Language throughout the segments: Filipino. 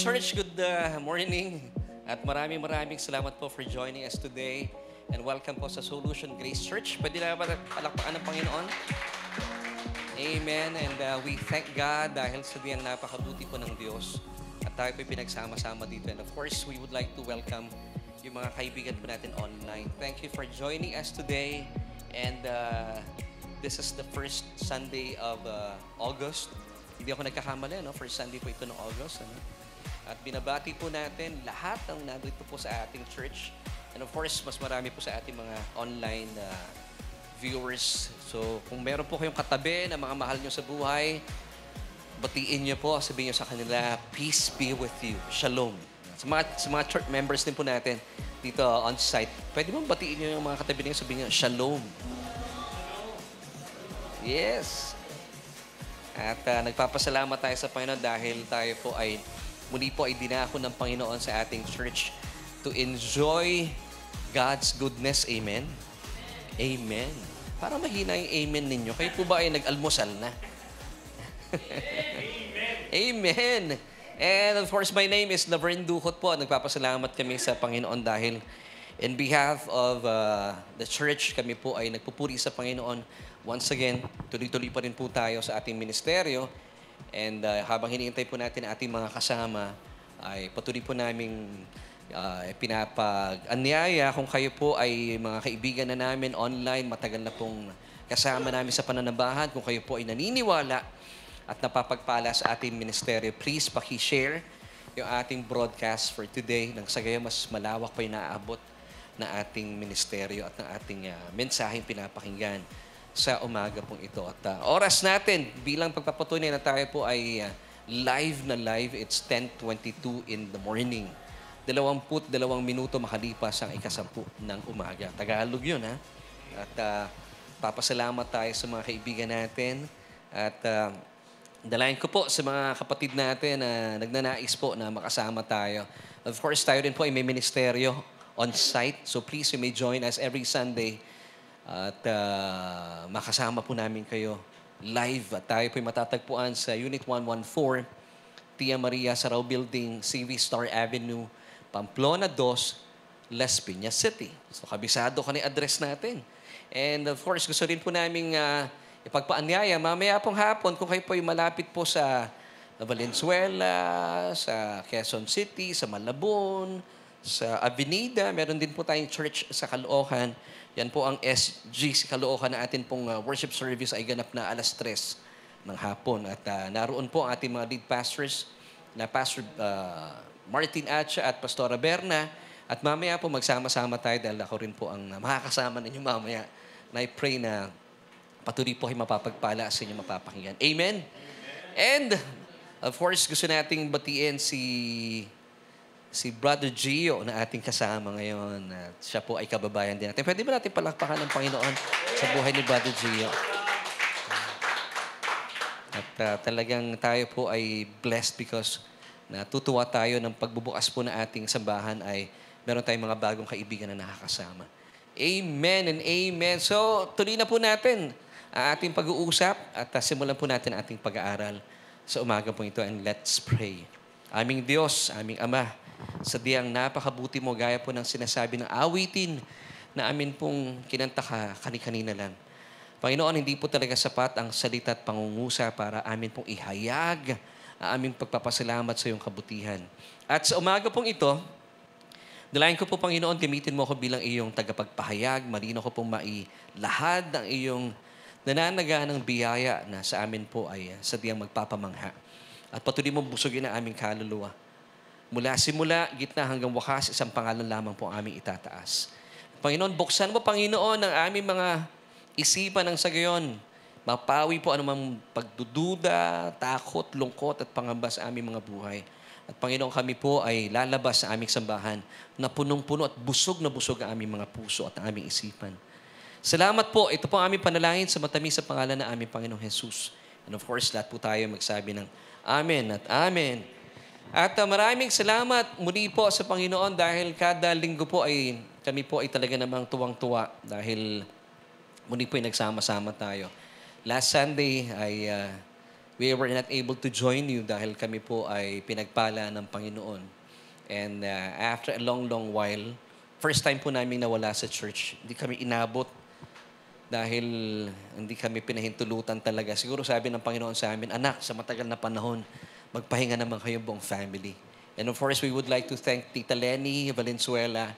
Church, good morning. At maraming salamat po for joining us today. And welcome po sa Solution Grace Church. Pwede na ba palakpakan ng Panginoon? Amen. And we thank God dahil sa diyang napakabuti po ng Diyos. At tayo po pinagsama-sama dito. And of course, we would like to welcome yung mga kaibigan po natin online. Thank you for joining us today. And this is the first Sunday of August. Hindi ako nagkakamali, no? First Sunday po ito ng August. Ano? At binabati po natin lahat ng nandito po sa ating church. And of course, mas marami po sa ating mga online viewers. So, kung meron po kayong katabi na mga mahal nyo sa buhay, batiin nyo po, sabihin nyo sa kanila, peace be with you. Shalom. Sa mga church members din po natin dito on-site, pwede mo batiin nyo yung mga katabi nyo, sabihin nyo, shalom. Yes. At nagpapasalamat tayo sa Panginoon dahil tayo po ay muli po ay dinako ng Panginoon sa ating church to enjoy God's goodness. Amen? Amen. Para mahina yung amen ninyo. Kayo po ba ay nag-almusal na? Amen. And of course, my name is Laverne Duhot po. Nagpapasalamat kami sa Panginoon dahil in behalf of the church, kami po ay nagpupuri sa Panginoon. Once again, tuloy-tuloy pa rin po tayo sa ating ministeryo. And habang hinihintay po natin ating mga kasama, ay patuloy po naming pinapag-anyaya kung kayo po ay mga kaibigan na namin online, matagal na pong kasama namin sa pananambahan. Kung kayo po ay naniniwala at napapagpala sa ating ministeryo, please paki-share yung ating broadcast for today nang sa gayon mas malawak pa yung naaabot na ating ministeryo at ng ating mensaheng pinapakinggan sa umaga pong ito. At oras natin bilang pagpapatunay na tayo po ay live na live. It's 10:22 in the morning. 22 minuto makalipas ang ika-10 ng umaga. Tagalog yun, ha? At papasalamat tayo sa mga kaibigan natin. At dalayan ko po sa mga kapatid natin na nagnanais po na makasama tayo. Of course, tayo rin po ay may ministeryo on-site. So please, you may join us every Sunday. At makasama po namin kayo live. At tayo po'y matatagpuan sa Unit 114, Tia Maria Sarao Building, CV Star Avenue, Pamplona 2, Las Piñas City. So kabisado ka na yung address natin. And of course, gusto rin po namin ipagpaanyaya mamaya pong hapon kung kayo po'y malapit po sa Valenzuela, sa Quezon City, sa Malabon, sa Avenida. Meron din po tayong church sa Caloocan. Yan po ang SG sa Caloocan na atin pong worship service ay ganap na 3:00 ng hapon. At naroon po ang ating mga lead pastors na Pastor Martin Acha at Pastora Berna. At mamaya po magsama-sama tayo dahil ako rin po ang makakasama ninyo mamaya. Na I pray na patuloy po ay mapapagpala sa inyo mapapakinggan. Amen? And of course, gusto nating batiin si Brother Gio na ating kasama ngayon. At siya po ay kababayan din natin. Pwede ba natin palakpakan ng Panginoon sa buhay ni Brother Gio? At talagang tayo po ay blessed because natutuwa tayo ng pagbubukas po na ating sambahan ay meron tayong mga bagong kaibigan na nakakasama. Amen and amen. So, tuloy na po natin ang ating pag-uusap at simulan po natin ang ating pag-aaral sa umaga po ito. And let's pray. Aming Diyos, aming Ama, sa diyang napakabuti mo, gaya po ng sinasabi ng awitin na amin pong kinanta kani-kanina lang. Panginoon, hindi po talaga sapat ang salita at pangungusap para amin pong ihayag ang aming pagpapasalamat sa iyong kabutihan. At sa umaga pong ito, dalayan ko po, Panginoon, gamitin mo ako bilang iyong tagapagpahayag. Marino ko pong mailahad ang iyong nananaganang biyaya na sa amin po ay sa diyang magpapamangha. At patuloy mong busugin ang aming kaluluwa. Mula simula, gitna hanggang wakas, isang pangalan lamang po ang aming itataas. Panginoon, buksan mo, Panginoon, ang aming mga isipan ng sagayon. Mapawi po anumang pagdududa, takot, lungkot at pangamba sa aming mga buhay. At Panginoon, kami po ay lalabas sa aming sambahan na punong-puno at busog na busog ang aming mga puso at ang aming isipan. Salamat po. Ito po ang aming panalangin sa matamis sa pangalan ng aming Panginoong Jesus. And of course, lahat po tayo magsabi ng Amen at Amen. At maraming salamat muli po sa Panginoon dahil kada linggo po ay kami po ay talaga namang tuwang-tuwa dahil muli po ay nagsama-sama tayo. Last Sunday ay we were not able to join you dahil kami po ay pinagpala ng Panginoon. And after a long, long while, first time po namin nawala sa church. Hindi kami inabot dahil hindi kami pinahintulutan talaga. Siguro sabi ng Panginoon sa amin, anak, sa matagal na panahon, magpahinga naman kayo buong family. And of course, we would like to thank Tita Lenny Valenzuela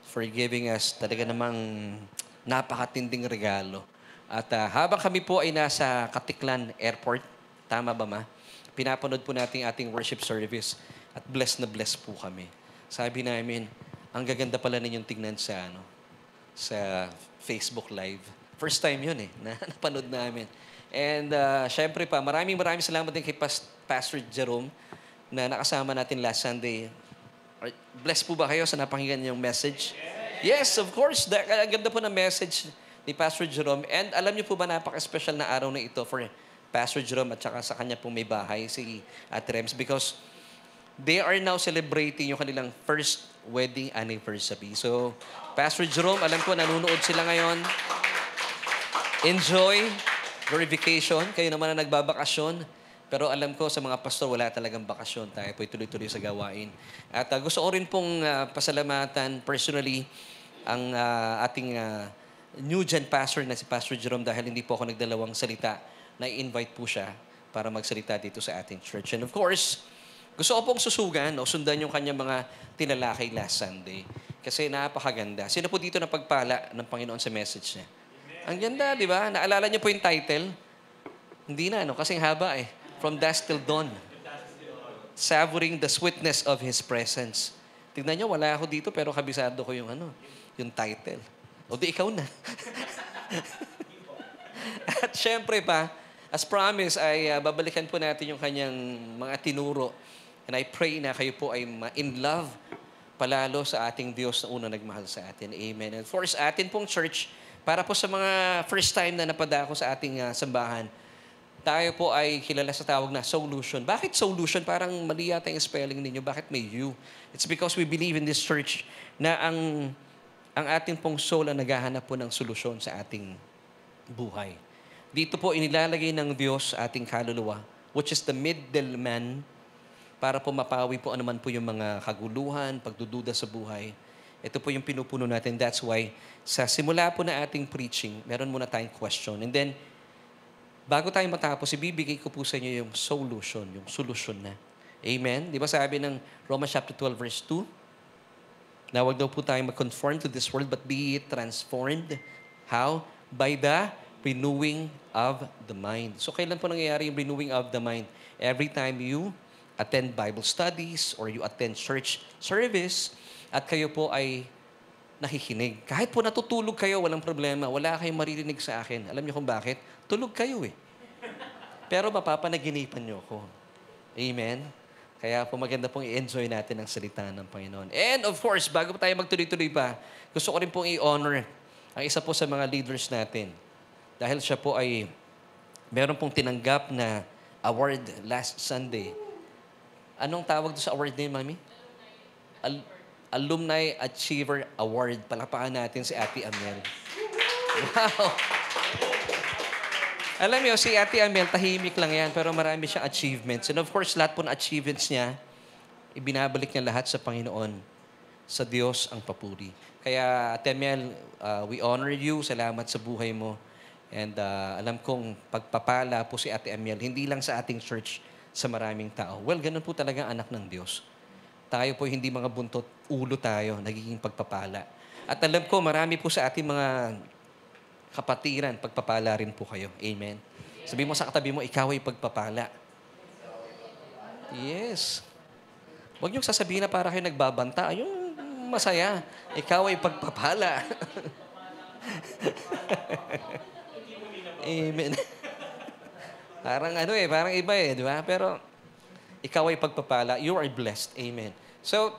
for giving us talaga namang napakatinding regalo. At habang kami po ay nasa Katiklan Airport, tama ba ma? Pinapanood po natin ating worship service at blessed na blessed po kami. Sabi namin, ang gaganda pala ninyong tignan sa Facebook Live. First time yun na napanood namin. And syempre pa, maraming salamat din kay Pastor Jerome na nakasama natin last Sunday. Blessed po ba kayo sa napakinggan niyong message? Yes, of course. Ang ganda po ng message ni Pastor Jerome. And alam niyo po ba, napaka-special na araw na ito for Pastor Jerome at saka sa kanya pong may bahay, si Ate Rems, because they are now celebrating yung kanilang first wedding anniversary. So, Pastor Jerome, alam ko nanonood sila ngayon. Enjoy your vacation. Kayo naman na nagbabakasyon. Pero alam ko sa mga pastor, wala talagang bakasyon. Tayo po'y tuloy-tuloy sa gawain. At gusto ko rin pong pasalamatan personally ang ating new gen pastor na si Pastor Jerome dahil hindi po ako nagdalawang salita na i-invite po siya para magsalita dito sa ating church. And of course, gusto ko pong susugan o sundan yung kanyang mga tinalakay last Sunday. Kasi napakaganda. Sino po dito na pagpala ng Panginoon sa message niya? Ang ganda, di ba? Naalala niyo po yung title? Hindi na, Kasing haba From Dusk Till Dawn. Savoring the sweetness of His presence. Tignan niyo, wala ako dito pero kabisado ko yung yung title. O di ikaw na. At syempre pa, as promised, ay babalikan po natin yung kanyang mga tinuro. And I pray na kayo po ay in love palalo sa ating Diyos na unang nagmahal sa atin. Amen. And for sa atin pong church, para po sa mga first time na napadako sa ating sambahan, tayo po ay kilala sa tawag na solution. Bakit solution? Parang mali yata yung spelling ninyo. Bakit may you? It's because we believe in this church na ang ating pong soul ang naghahanap po ng solusyon sa ating buhay. Dito po inilalagay ng Diyos ating kaluluwa, which is the middleman, para po mapawi po anuman po yung mga kaguluhan, pagdududa sa buhay. Ito po yung pinupuno natin. That's why, sa simula po na ating preaching, meron muna tayong question. And then, bago tayo matapos, ibibigay ko po sa inyo yung solution, yung solusyon na. Amen? Di ba sabi ng Romans chapter 12, verse 2? Na wag daw po tayo mag-conform to this world, but be transformed. How? By the renewing of the mind. So, kailan po nangyayari yung renewing of the mind? Every time you attend Bible studies or you attend church service, at kayo po ay nakikinig. Kahit po natutulog kayo, walang problema. Wala kayong maririnig sa akin. Alam niyo kung bakit? Tulog kayo Pero mapapanaginipan niyo ako. Amen? Kaya po maganda pong i-enjoy natin ang salita ng Panginoon. And of course, bago tayo magtuloy-tuloy pa, gusto ko rin pong i-honor ang isa po sa mga leaders natin. Dahil siya po ay meron pong tinanggap na award last Sunday. Anong tawag doon sa award niya, Mami? Alumni Achiever Award. Palakpakan natin si Ate Amel. Wow! Alam niyo, si Ate Amel, tahimik lang yan, pero marami siyang achievements. And of course, lahat po ng achievements niya, ibinabalik niya lahat sa Panginoon. Sa Diyos ang papuri. Kaya, Ate Amel, we honor you. Salamat sa buhay mo. And alam kong pagpapala po si Ate Amel, hindi lang sa ating church, sa maraming tao. Well, ganun po talaga ang anak ng Diyos. Tayo po hindi mga buntot, ulo tayo, nagiging pagpapala. At alam ko, marami po sa ating mga kapatiran, pagpapala rin po kayo. Amen. Sabi mo sa katabi mo, ikaw ay pagpapala. Yes. Huwag niyong sasabihin na para kayo nagbabanta. Yung masaya. Ikaw ay pagpapala. Amen. Parang parang iba di ba? Pero ikaw ay pagpapala. You are blessed. Amen. So,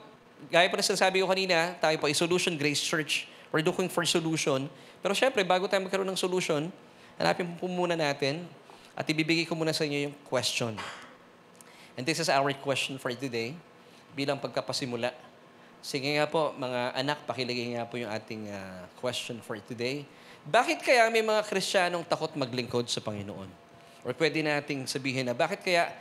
gaya pa na sinasabi ko kanina, tayo po ay Solution Grace Church. We're looking for solution. Pero syempre, bago tayo magkaroon ng solution, hanapin po muna natin at ibibigay ko muna sa inyo yung question. And this is our question for today bilang pagkapasimula. Sige nga po, mga anak, pakilagay nga po yung ating question for today. Bakit kaya may mga Kristiyanong takot maglingkod sa Panginoon? Or pwede nating sabihin na, bakit kaya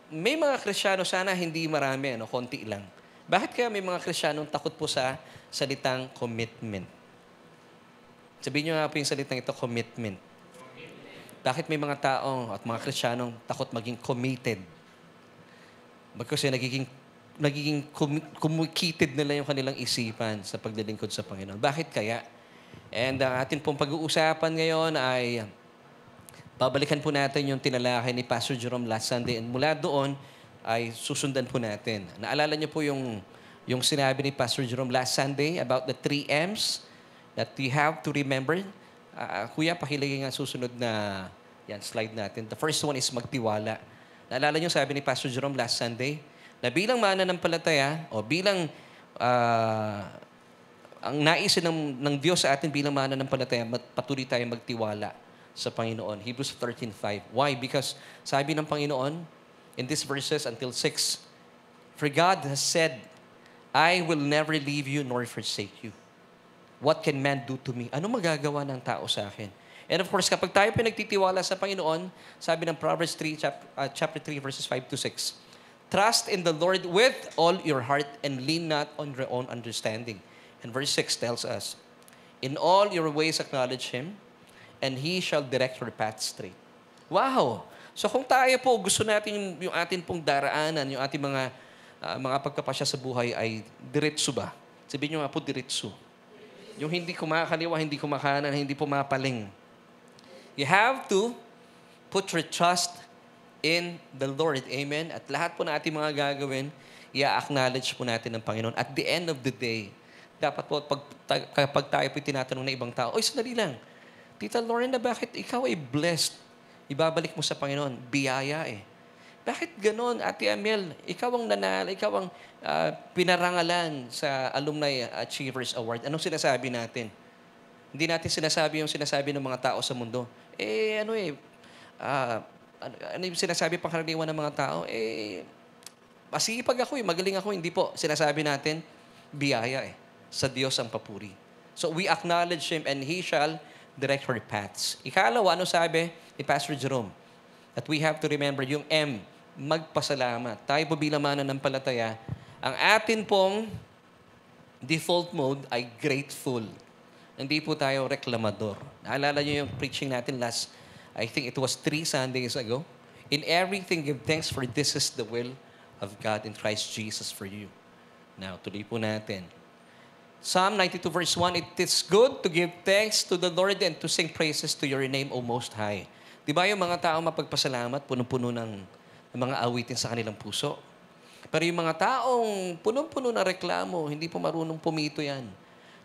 may mga Kristiyano, sana hindi marami, konti lang. Bakit kaya may mga Kristiyanong takot po sa salitang commitment? Sabihin nyo nga po yung salitang ito, commitment. Bakit may mga taong at mga Kristiyanong takot maging committed? Kasi nagiging committed nila yung kanilang isipan sa paglilingkod sa Panginoon. Bakit kaya? And ang atin pong pag-uusapan ngayon ay babalikan po natin yung tinalakay ni Pastor Jerome last Sunday. And mula doon ay susundan po natin. Naalala niyo po yung sinabi ni Pastor Jerome last Sunday about the 3 M's that you have to remember. Kuya, pakilagay nga susunod na slide natin. The first one is magtiwala. Naalala niyo sabi ni Pastor Jerome last Sunday na bilang mananampalataya o bilang ang nais ng Diyos sa atin bilang mananampalataya, patuloy tayong magtiwala sa Panginoon. Hebrews 13:5. Why? Because sabi ng Panginoon in these verses until 6, for God has said, I will never leave you nor forsake you. What can man do to me? Ano magagawa ng tao sa akin? And of course, kapag tayo pinagtitiwala sa Panginoon, sabi ng Proverbs 3, chapter 3, verses 5 to 6, trust in the Lord with all your heart and lean not on your own understanding. And verse 6 tells us, in all your ways acknowledge Him, and He shall direct your path straight. Wow! So kung tayo po, gusto natin yung atin pong daraanan, yung ating mga pagkapasya sa buhay ay diretso ba? Sabihin nyo nga po, diretso. Yung hindi kumakaliwa, hindi kumakanan, hindi pumapaling. You have to put your trust in the Lord. Amen? At lahat po na ating mga gagawin, i-acknowledge po natin ng Panginoon. At the end of the day, dapat po, kapag tayo po tinatanong na ibang tao, oy, sandali lang. Tita Lorna, bakit ikaw ay blessed? Ibabalik mo sa Panginoon. Biyaya eh. Bakit ganon, Ate Amel? Ikaw ang nanalo, ikaw ang pinarangalan sa Alumni Achievers Award. Anong sinasabi natin? Hindi natin sinasabi yung sinasabi ng mga tao sa mundo. Ano yung sinasabi pangkaraniwan ng mga tao? Masipag ako magaling ako. Hindi po. Sinasabi natin, biyaya eh. Sa Diyos ang papuri. So we acknowledge Him and He shall direct our paths. Ikalawa, ano sabi ni Pastor Jerome? That we have to remember yung M, magpasalamat. Tayo po bilang mananampalataya, ang atin pong default mode ay grateful. Hindi po tayo reklamador. Naalala niyo yung preaching natin last, I think it was 3 Sundays ago. In everything, give thanks for this is the will of God in Christ Jesus for you. Now, tuloy po natin. Psalm 92 verse 1, it is good to give thanks to the Lord and to sing praises to your name, O Most High. Di ba yung mga tao mapagpasalamat, punong-puno ng mga awitin sa kanilang puso? Pero yung mga taong punong-puno na reklamo, hindi po marunong pumito yan.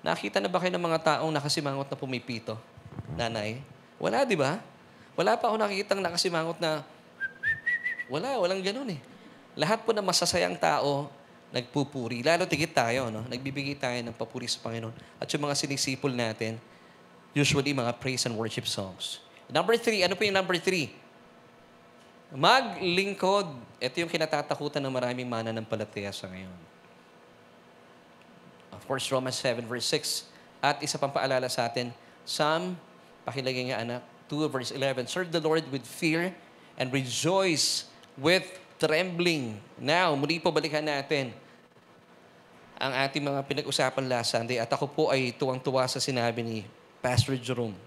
Nakita na ba kayo ng mga taong nakasimangot na pumipito? Nanay? Wala, di ba? Wala pa ako nakikitang nakasimangot na walang ganun eh. Lahat po na masasayang tao, nagpupuri. Lalo tigit tayo, no? Nagbibigay tayo ng papuri sa Panginoon. At yung mga sinisipol natin, usually mga praise and worship songs. Number 3, ano po yung number 3? Maglingkod. Ito yung kinatatakutan ng maraming mananampalataya sa ngayon. Of course, Romans 7 verse 6. At isa pang paalala sa atin, Psalm, pakilagay nga anak, 2 verse 11, serve the Lord with fear and rejoice with trembling. Now, muli po balikan natin ang ating mga pinag-usapan last Sunday at ako po ay tuwang-tuwa sa sinabi ni Pastor Jerome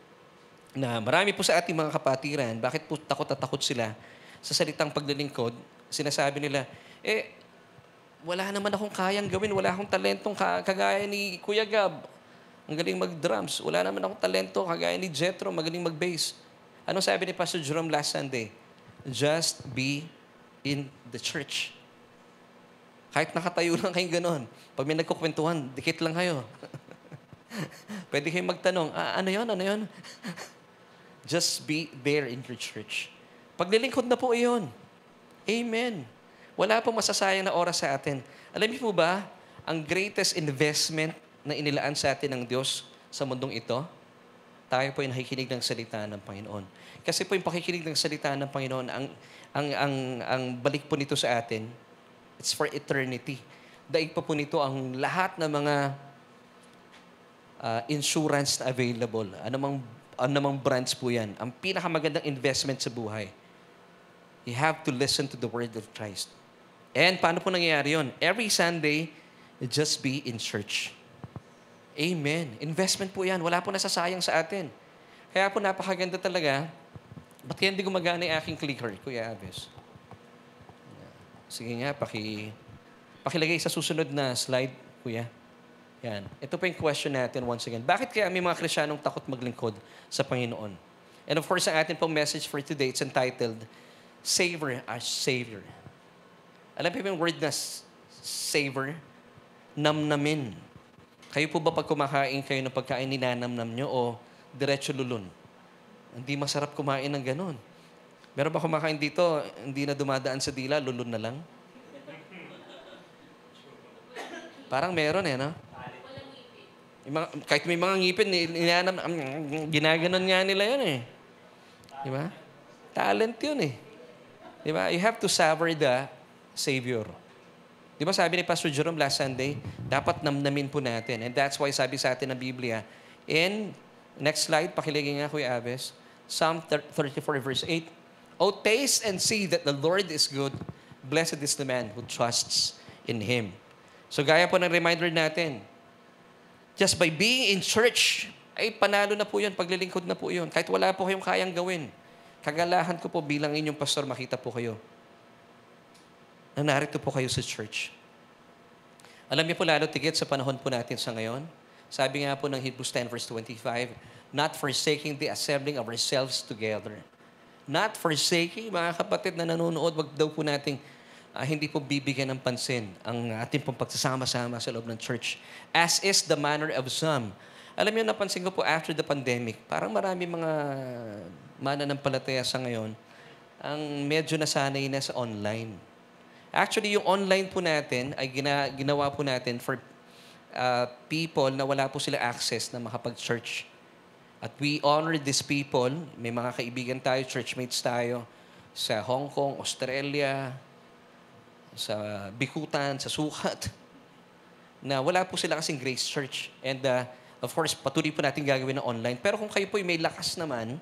na marami po sa ating mga kapatiran, bakit po takot at takot sila sa salitang paglilingkod? Sinasabi nila, wala naman akong kayang gawin, wala akong talentong kagaya ni Kuya Gab. Ang galing mag-drums. Wala naman akong talento kagaya ni Jethro, magaling mag-bass. Anong sabi ni Pastor Jerome last Sunday? Just be in the church. Kahit nakatayo lang kayong ganon. Pag may nagkukwentuhan, dikit lang kayo. Pwede kayong magtanong, ano yun? Just be there in your church. Paglilingkod na po iyon. Amen. Wala pong masasayang na oras sa atin. Alam niyo po ba, ang greatest investment na inilaan sa atin ng Diyos sa mundong ito, tayo po ay nakikinig ng salita ng Panginoon. Kasi po yung pakikinig ng salita ng Panginoon, ang balik po nito sa atin, it's for eternity. Daig pa po nito ang lahat ng mga insurance na available. anumang branch po yan. Ang pinakamagandang investment sa buhay. You have to listen to the word of Christ. And paano po nangyayari yun? Every Sunday, just be in church. Amen. Investment po yan. Wala po nasasayang sa atin. Kaya po napakaganda talaga. Ba't kaya hindi gumagana yung aking clicker, Kuya Aves? Sige nga, pakilagay sa susunod na slide, Kuya. Yan. Ito po yung question natin once again. Bakit kaya may mga Kristiyanong takot maglingkod sa Panginoon? And of course, ang atin pong message for today, it's entitled, Savor as Savior. Alam po yung word na savor? Namnamin. Kayo po ba pag kumakain kayo ng pagkain, ninanamnam nyo o diretso lulun? Hindi masarap kumain ng ganun. Meron ba kumakain dito, hindi na dumadaan sa dila, lulun na lang? Parang meron no? Kahit may mga ngipin, ginaganon nga nila yun Di ba? Talent yun Di ba? You have to savor the Savior. Di ba sabi ni Pastor Jerome last Sunday, dapat namnamin po natin. And that's why sabi sa atin ng Biblia, next slide, pakilagay nga Kuya Aves, Psalm 34 verse 8, O taste and see that the Lord is good. Blessed is the man who trusts in Him. So gaya po ng reminder natin, just by being in church, ay panalo na po yun, paglilingkod na po yun. Kahit wala po kayong kayang gawin. Kagalahan ko po bilang inyong pastor, makita po kayo na narito po kayo sa church. Alam niyo po lalo tigit sa panahon po natin sa ngayon. Sabi nga po ng Hebrews 10 verse 25, not forsaking the assembling of ourselves together. Not forsaking, mga kapatid na nanonood, wag daw po nating hindi po bibigyan ng pansin ang ating pong pagsasama-sama sa loob ng church. As is the manner of some. Alam niyo, napansin ko po after the pandemic, parang marami mga mananampalataya sa ngayon ang medyo nasanay na sa online. Actually, yung online po natin ay ginawa po natin for people na wala po sila access na makapag-church. At we honor these people. May mga kaibigan tayo, churchmates tayo sa Hong Kong, Australia, sa Bikutan, sa Sukat, na wala po sila kasing Grace Church. And of course, patuloy po natin gagawin na online. Pero kung kayo po may lakas naman,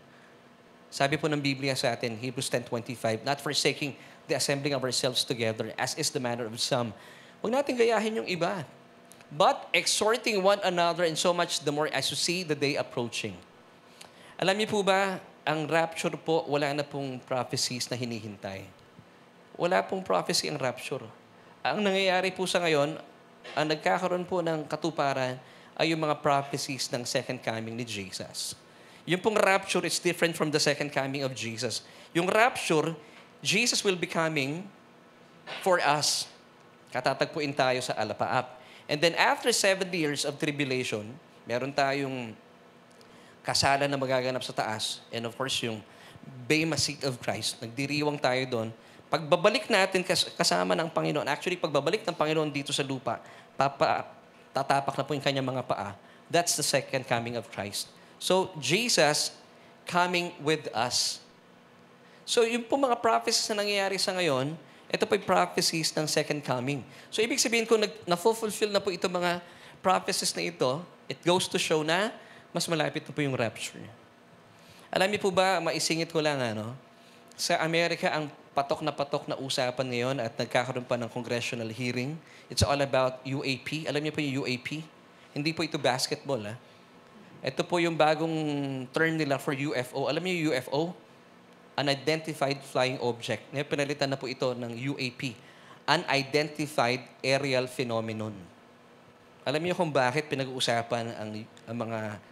sabi po ng Biblia sa atin, Hebrews 10:25, not forsaking the assembling of ourselves together, as is the manner of some. Huwag natin gayahin yung iba. But exhorting one another, and so much the more as you see the day approaching. Alam niyo po ba, ang rapture po, wala na pong prophecies na hinihintay. Wala pong prophecy ang rapture. Ang nangyayari po sa ngayon, ang nagkakaroon po ng katuparan ay yung mga prophecies ng second coming ni Jesus. Yung pong rapture is different from the second coming of Jesus. Yung rapture, Jesus will be coming for us. Katatagpuin tayo sa alapaap. And then after 70 years of tribulation, meron tayong kasalan na magaganap sa taas. And of course, yung Bema Seat of Christ. Nagdiriwang tayo doon. Pagbabalik natin kasama ng Panginoon, actually, pagbabalik ng Panginoon dito sa lupa, tatapak na po yung kanyang mga paa. That's the second coming of Christ. So, Jesus coming with us. So, yung po mga prophecies na nangyayari sa ngayon, ito po yung prophecies ng second coming. So, ibig sabihin kung na-fulfill na po itong mga prophecies na ito, it goes to show na mas malapit na po yung rapture. Alam niyo po ba, maisingit ko lang, sa Amerika, ang patok na usapan ngayon at nagkakaroon pa ng congressional hearing. It's all about UAP. Alam niyo po yung UAP? Hindi po ito basketball, Ito po yung bagong term nila for UFO. Alam niyo yung UFO? Unidentified Flying Object. Ngayon, pinalitan na po ito ng UAP. Unidentified Aerial Phenomenon. Alam niyo kung bakit pinag-uusapan ang mga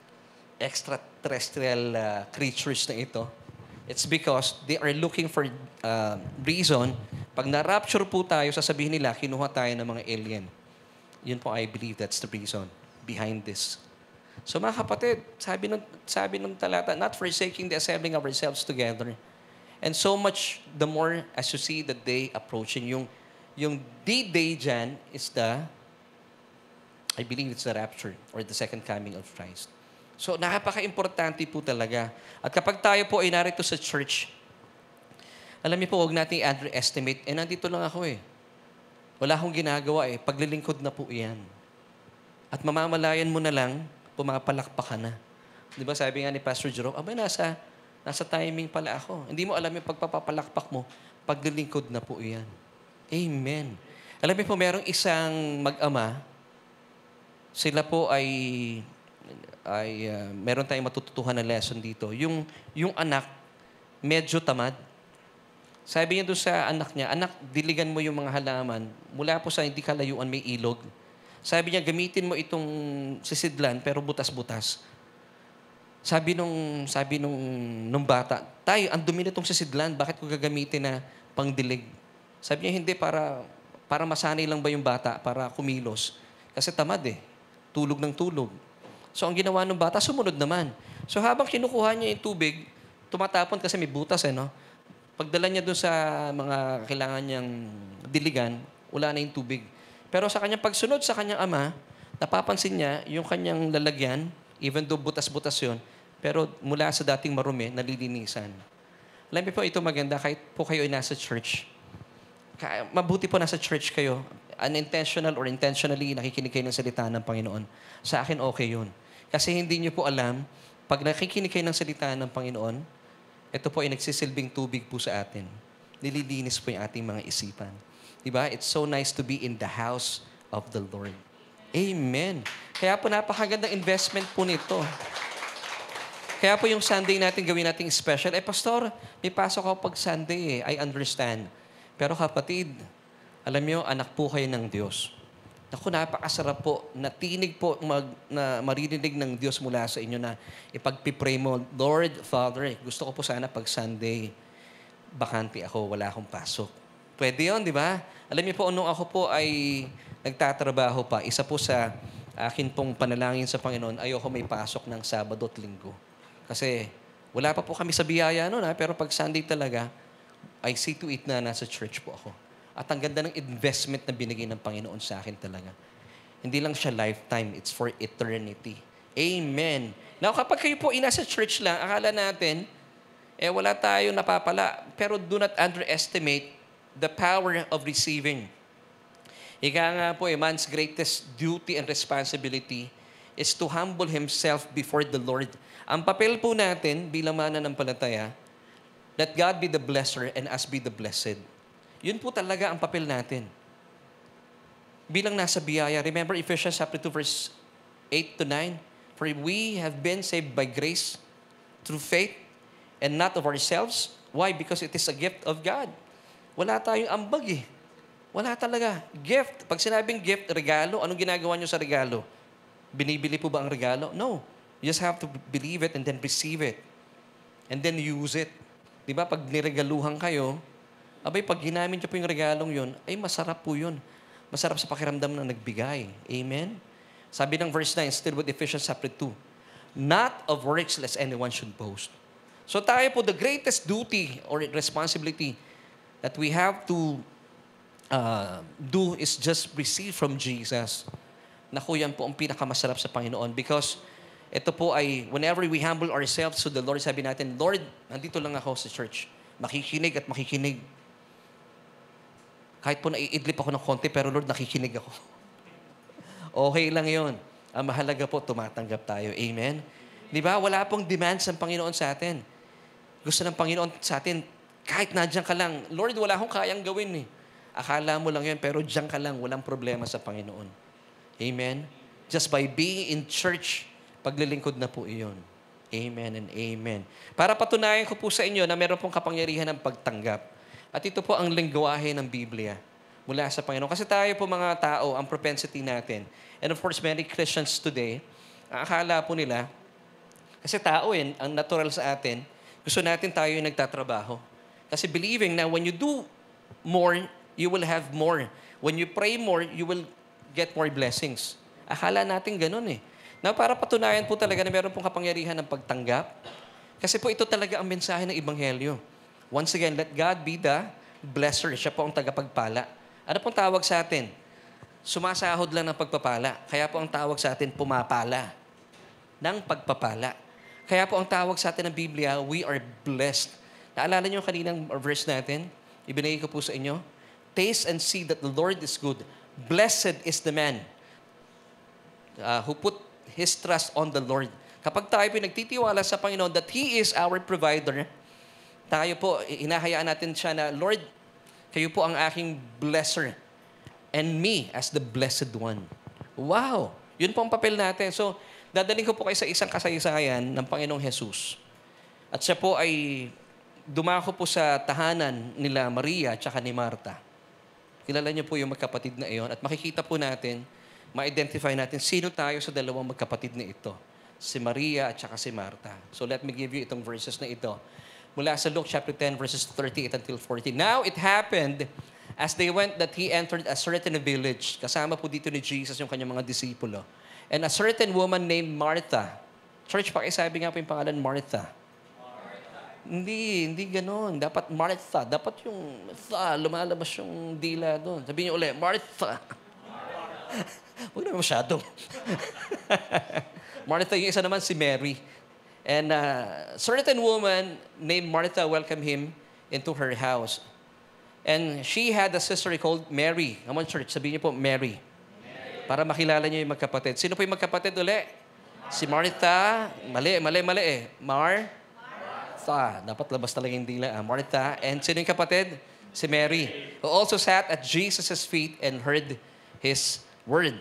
extraterrestrial creatures na ito? It's because they are looking for reason. Pag na-rapture po tayo, sasabihin nila, kinuha tayo ng mga alien. Yun po, I believe that's the reason behind this. So mga kapatid, sabi nung talata, not forsaking the assembling of ourselves together. And so much the more as you see the day approaching. Yung D-Day dyan is I believe it's the rapture or the second coming of Christ. So napaka-importante po talaga. At kapag tayo po ay narito sa church, alam niyo po, huwag natin i-underestimate. Nandito lang ako Wala akong ginagawa Paglilingkod na po iyan. At mamamalayan mo na lang, pumapalakpak ka na. Di ba sabi nga ni Pastor Jerome, abay, nasa timing pala ako. Hindi mo alam yung pagpapalakpak mo, paglilingkod na po iyan. Amen. Alam mo po, merong isang mag-ama, sila po meron tayong matututuhan na lesson dito. Yung anak, medyo tamad. Sabi niya doon sa anak niya, anak, diligan mo yung mga halaman. Mula po sa hindi kalayuan may ilog. Sabi niya, gamitin mo itong sisidlan pero butas-butas. Sabi nung bata, tayo, ang dumi nitong sisidlan, bakit ko gagamitin na pangdilig? Sabi niya, hindi, para masanay lang ba yung bata, para kumilos. Kasi tamad tulog ng tulog. So ang ginawa ng bata, sumunod naman. So habang kinukuha niya yung tubig, tumatapon kasi may butas no? Pagdala niya doon sa mga kailangan niyang diligan, wala na yung tubig. Pero sa kanyang pagsunod sa kanyang ama, napapansin niya yung kanyang lalagyan, even though butas-butas yun, pero mula sa dating marumi, nalilinisan. Alam niyo po, ito maganda, kahit po kayo ay nasa church. Mabuti po nasa church kayo, unintentional or intentionally nakikinig kayo ng salita ng Panginoon. Sa akin, okay yun. Kasi hindi niyo po alam, pag nakikinig kayo ng salita ng Panginoon, ito po ay nagsisilbing tubig po sa atin. Nililinis po yung ating mga isipan. Diba? It's so nice to be in the house of the Lord. Amen. Kaya po napakagandang investment po nito. Kaya po yung Sunday natin gawin nating special. Pastor, may pasok ako pag Sunday I understand. Pero kapatid, alam niyo, anak po kayo ng Diyos. Naku, napakasarap po na tinig po na maririnig ng Diyos mula sa inyo na ipagpipray mo, Lord, Father, gusto ko po sana pag Sunday, bakante ako, wala akong pasok. Pwede yun, di ba? Alam niyo po, nung ako po ay nagtatrabaho pa, isa po sa akin pong panalangin sa Panginoon, ayoko may pasok ng Sabado at Linggo. Kasi wala pa po kami sa biyaya noon, pero pag Sunday talaga, I see to it na nasa church po ako. At ang ganda ng investment na binigay ng Panginoon sa akin talaga. Hindi lang siya lifetime, it's for eternity. Amen. Now, kapag kayo po nasa church lang, akala natin, wala tayong napapala. Pero do not underestimate the power of receiving. Ika nga po, man's greatest duty and responsibility is to humble himself before the Lord. Ang papel po natin bilang mananampalataya, let God be the blesser and us be the blessed. Yun po talaga ang papel natin. Bilang nasa biyaya, remember Ephesians chapter 2 verse 8 to 9? For we have been saved by grace through faith and not of ourselves. Why? Because it is a gift of God. Wala tayong ambag Wala talaga. Gift. Pag sinabing gift, regalo, anong ginagawa nyo sa regalo? Binibili po ba ang regalo? No. You just have to believe it and then receive it. And then use it. Diba? Pag niregaluhan kayo, pag ginamit nyo po yung regalong yun, ay masarap po yun. Masarap sa pakiramdam na nagbigay. Amen? Sabi ng verse 9, still with Ephesians chapter 2, not of works lest anyone should boast. So tayo po, the greatest duty or responsibility that we have to do is just receive from Jesus. Naku, yan po ang pinakamasarap sa Panginoon because ito po ay, whenever we humble ourselves to the Lord, sabi natin, Lord, nandito lang ako sa church. Makikinig at makikinig. Kahit po naiidlip ako ng konti, pero Lord, nakikinig ako. Okay lang yon. Ang mahalaga po, tumatanggap tayo. Amen? Di ba? Wala pong demands ng Panginoon sa atin. Gusto ng Panginoon sa atin, kahit nadyan ka lang, Lord, wala akong kayang gawin Akala mo lang yun, pero dyan ka lang, walang problema sa Panginoon. Amen? Just by being in church, paglilingkod na po iyon. Amen and amen. Para patunayan ko po sa inyo na meron pong kapangyarihan ng pagtanggap. At ito po ang lengguwahe ng Biblia mula sa Panginoon. Kasi tayo po mga tao, ang propensity natin. And of course, many Christians today, ang akala po nila, kasi tao ang natural sa atin, gusto natin tayo yung nagtatrabaho. Kasi believing na when you do more, you will have more. When you pray more, you will get more blessings. Akala natin ganun Na para patunayan po talaga na meron pong kapangyarihan ng pagtanggap. Kasi po ito talaga ang mensahe ng Ebanghelyo. Once again, let God be the blesser. Siya po ang tagapagpala. Ano pong tawag sa atin? Sumasahod lang ng pagpapala. Kaya po ang tawag sa atin, pumapala ng pagpapala. Kaya po ang tawag sa atin ng Biblia, we are blessed. Naalala niyo kaninang verse natin? Ibinigay ko po sa inyo. Taste and see that the Lord is good. Blessed is the man who put his trust on the Lord. Kapag tayo po nagtitiwala sa Panginoon that He is our provider, tayo po, hinahayaan natin siya na, Lord, kayo po ang aking blesser and me as the blessed one. Wow! Yun po ang papel natin. So, dadaling ko po kayo sa isang kasaysayan ng Panginoong Jesus. At siya po ay dumako po sa tahanan nila Maria at saka ni Marta. Kilala niyo po yung magkapatid na iyon at makikita po natin, ma-identify natin sino tayo sa dalawang magkapatid na ito. Si Maria at saka si Marta. So let me give you itong verses na ito. Mula sa Luke chapter 10 verses 38 until 40. Now it happened as they went that he entered a certain village. Kasama po dito ni Jesus yung kanyang mga disipulo. And a certain woman named Martha. Church, pakisabi nga po yung pangalan Martha. Hindi ganon. Dapat Martha. Dapat yung lumalabas yung dila doon. Sabihin niyo ulit, Martha. Huwag naman masyado. Martha, yung isa naman si Mary. And a certain woman named Martha welcomed him into her house. And she had a sister called Mary. Come on, church, sabihin niyo po, Mary. Para makilala niyo yung magkapatid. Sino po yung magkapatid uli? Si Martha. Mali eh. Martha. Dapat labas talaga yung dila. Martha. And sino yung kapatid? Si Mary. Who also sat at Jesus' feet and heard His word.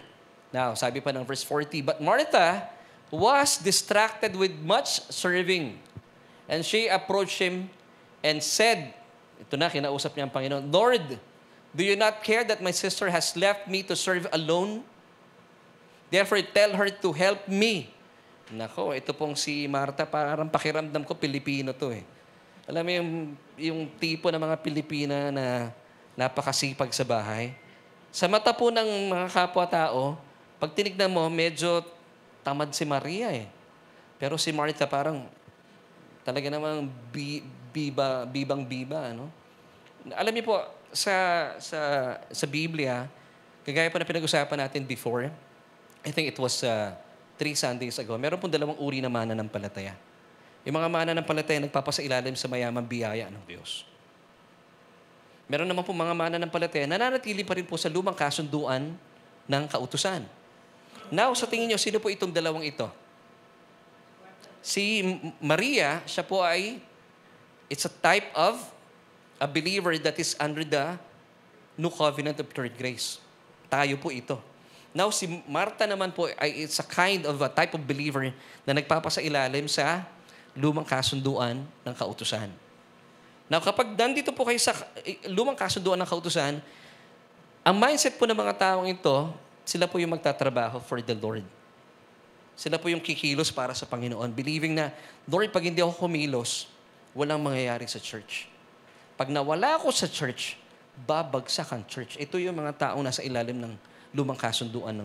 Now, sabi pa ng verse 40, but Martha was distracted with much serving. And she approached Him and said, ito na, kinausap niya ang Panginoon, Lord, do you not care that my sister has left me to serve alone? Therefore, tell her to help me. Nako, ito pong si Martha, parang pakiramdam ko, Pilipino to eh. Alam mo yung tipo ng mga Pilipina na napakasipag sa bahay. Sa mata po ng mga kapwa-tao, pag tinignan mo, medyo tamad si Maria eh. Pero si Martha parang talaga namang bibang-biba, ano? Alam niyo po, sa Biblia, kagaya pa na pinag-usapan natin before, I think it was 3 Sundays ago, meron pong dalawang uri na mananampalataya. Yung mga mananampalataya nagpapasailalim sa mayamang biyaya ng Diyos. Meron naman pong mga mananampalataya nananatili pa rin po sa lumang kasunduan ng kautusan. Now, sa tingin niyo, sino po itong dalawang ito? Si Maria, siya po ay, it's a type of a believer that is under the new covenant of third grace. Tayo po ito. Now, si Martha naman po, ay it's a kind of a type of believer na nagpapasailalim sa lumang kasunduan ng kautusan. Now, kapag nandito po kayo sa lumang kasunduan ng kautusan, ang mindset po ng mga taong ito, sila po yung magtatrabaho for the Lord. Sila po yung kikilos para sa Panginoon, believing na, Lord, pag hindi ako kumilos, walang mangyayari sa church. Pag nawala ako sa church, babagsak ang church. Ito yung mga taong nasa ilalim ng lumang kasunduan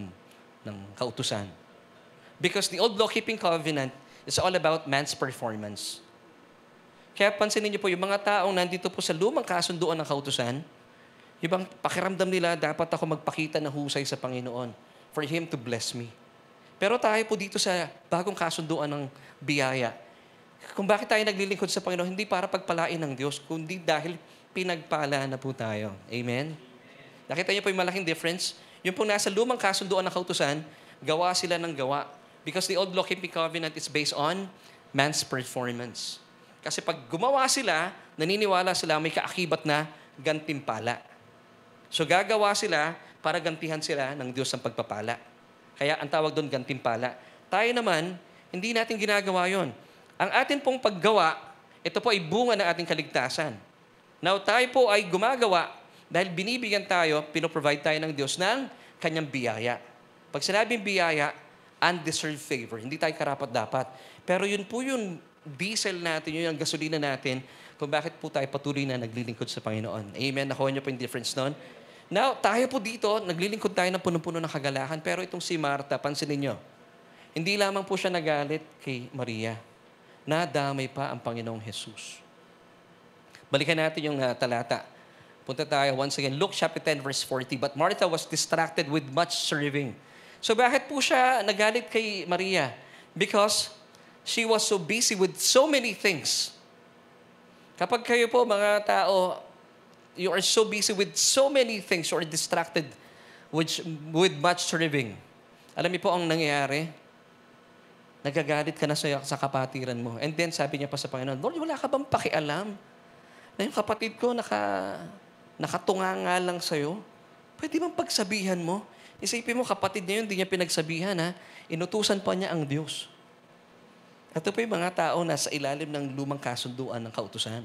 ng kautusan. Because the old law-keeping covenant is all about man's performance. Kaya pansinin niyo po, yung mga taong nandito po sa lumang kasunduan ng kautusan, yung bang pakiramdam nila, dapat ako magpakita ng husay sa Panginoon for Him to bless me. Pero tayo po dito sa bagong kasunduan ng biyaya, kung bakit tayo naglilingkod sa Panginoon, hindi para pagpalain ng Diyos, kundi dahil pinagpala na po tayo. Amen? Nakita niyo po yung malaking difference? Yung po nasa lumang kasunduan ng kautusan, gawa sila ng gawa. Because the old law-keeping covenant is based on man's performance. Kasi pag gumawa sila, naniniwala sila may kaakibat na gantimpala. So gagawa sila para gantihan sila ng Diyos ng pagpapala. Kaya ang tawag doon gantimpala. Tayo naman, hindi natin ginagawa yon. Ang atin pong paggawa, ito po ay bunga ng ating kaligtasan. Now tayo po ay gumagawa dahil binibigyan tayo, pinoprovide tayo ng Diyos ng kanyang biyaya. Pag sinabing biyaya, undeserved favor. Hindi tayo karapat-dapat. Pero yun po yung diesel natin, yun yung gasolina natin kung bakit po tayo patuloy na naglilingkod sa Panginoon. Amen? Nakuha niyo po yung difference noon? Now, tayo po dito, naglilingkod tayo ng punong-puno ng kagalakan. Pero itong si Martha, pansinin niyo, hindi lamang po siya nagalit kay Maria. Nadamay pa ang Panginoong Jesus. Balikan natin yung talata. Punta tayo once again. Luke chapter 10 verse 40. But Martha was distracted with much serving. So bakit po siya nagalit kay Maria? Because she was so busy with so many things. Kapag kayo po mga tao, you are so busy with so many things, you are distracted with much serving. Alam niyo po ang nangyayari? Nagagalit ka na sa kapatiran mo. And then sabi niya pa sa Panginoon, Lord, wala ka bang pakialam na yung kapatid ko nakatunga nga lang sa'yo? Pwede bang pagsabihan mo? Isipin mo, kapatid niya yun, hindi niya pinagsabihan, ha? Inutusan pa niya ang Diyos. Ito po yung mga tao na sa ilalim ng lumang kasunduan ng kautusan.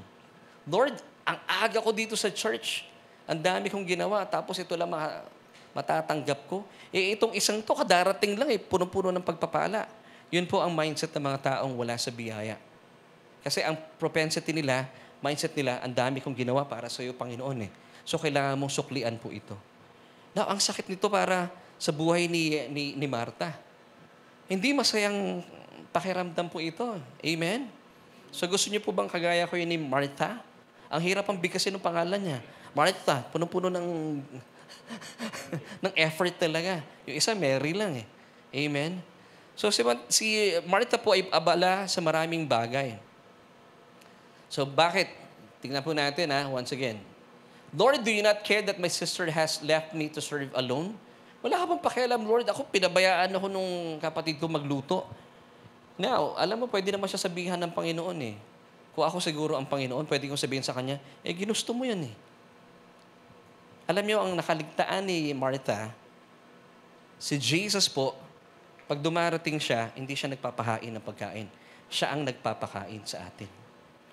Lord, ang aga ko dito sa church. Ang dami kong ginawa, tapos ito lang matatanggap ko. Itong isang to, kadarating lang puno-puno ng pagpapala. Yun po ang mindset ng mga taong wala sa biyaya. Kasi ang propensity nila, mindset nila, ang dami kong ginawa para sa iyo, Panginoon. So, kailangan mong suklian po ito. Now, ang sakit nito para sa buhay ni Marta. Hindi masayang pakiramdam po ito. Amen? So, gusto niyo po bang kagaya ko yun ni Martha? Ang hirap ang bigkasin ng pangalan niya. Martha, puno-puno ng ng effort talaga. Yung isa, Mary lang Amen? So, si Martha po ay abala sa maraming bagay. So, bakit? Tingnan po natin, once again. Lord, do you not care that my sister has left me to serve alone? Wala ka bang pakialam, Lord? Ako, pinabayaan ako nung kapatid ko magluto. Now, alam mo, pwede naman siya sabihan ng Panginoon Kung ako siguro ang Panginoon, pwede kong sabihin sa kanya, ginusto mo yun Alam niyo, ang nakaligtaan ni Martha, si Jesus po, pag dumarating siya, hindi siya nagpapahain ng pagkain. Siya ang nagpapakain sa atin.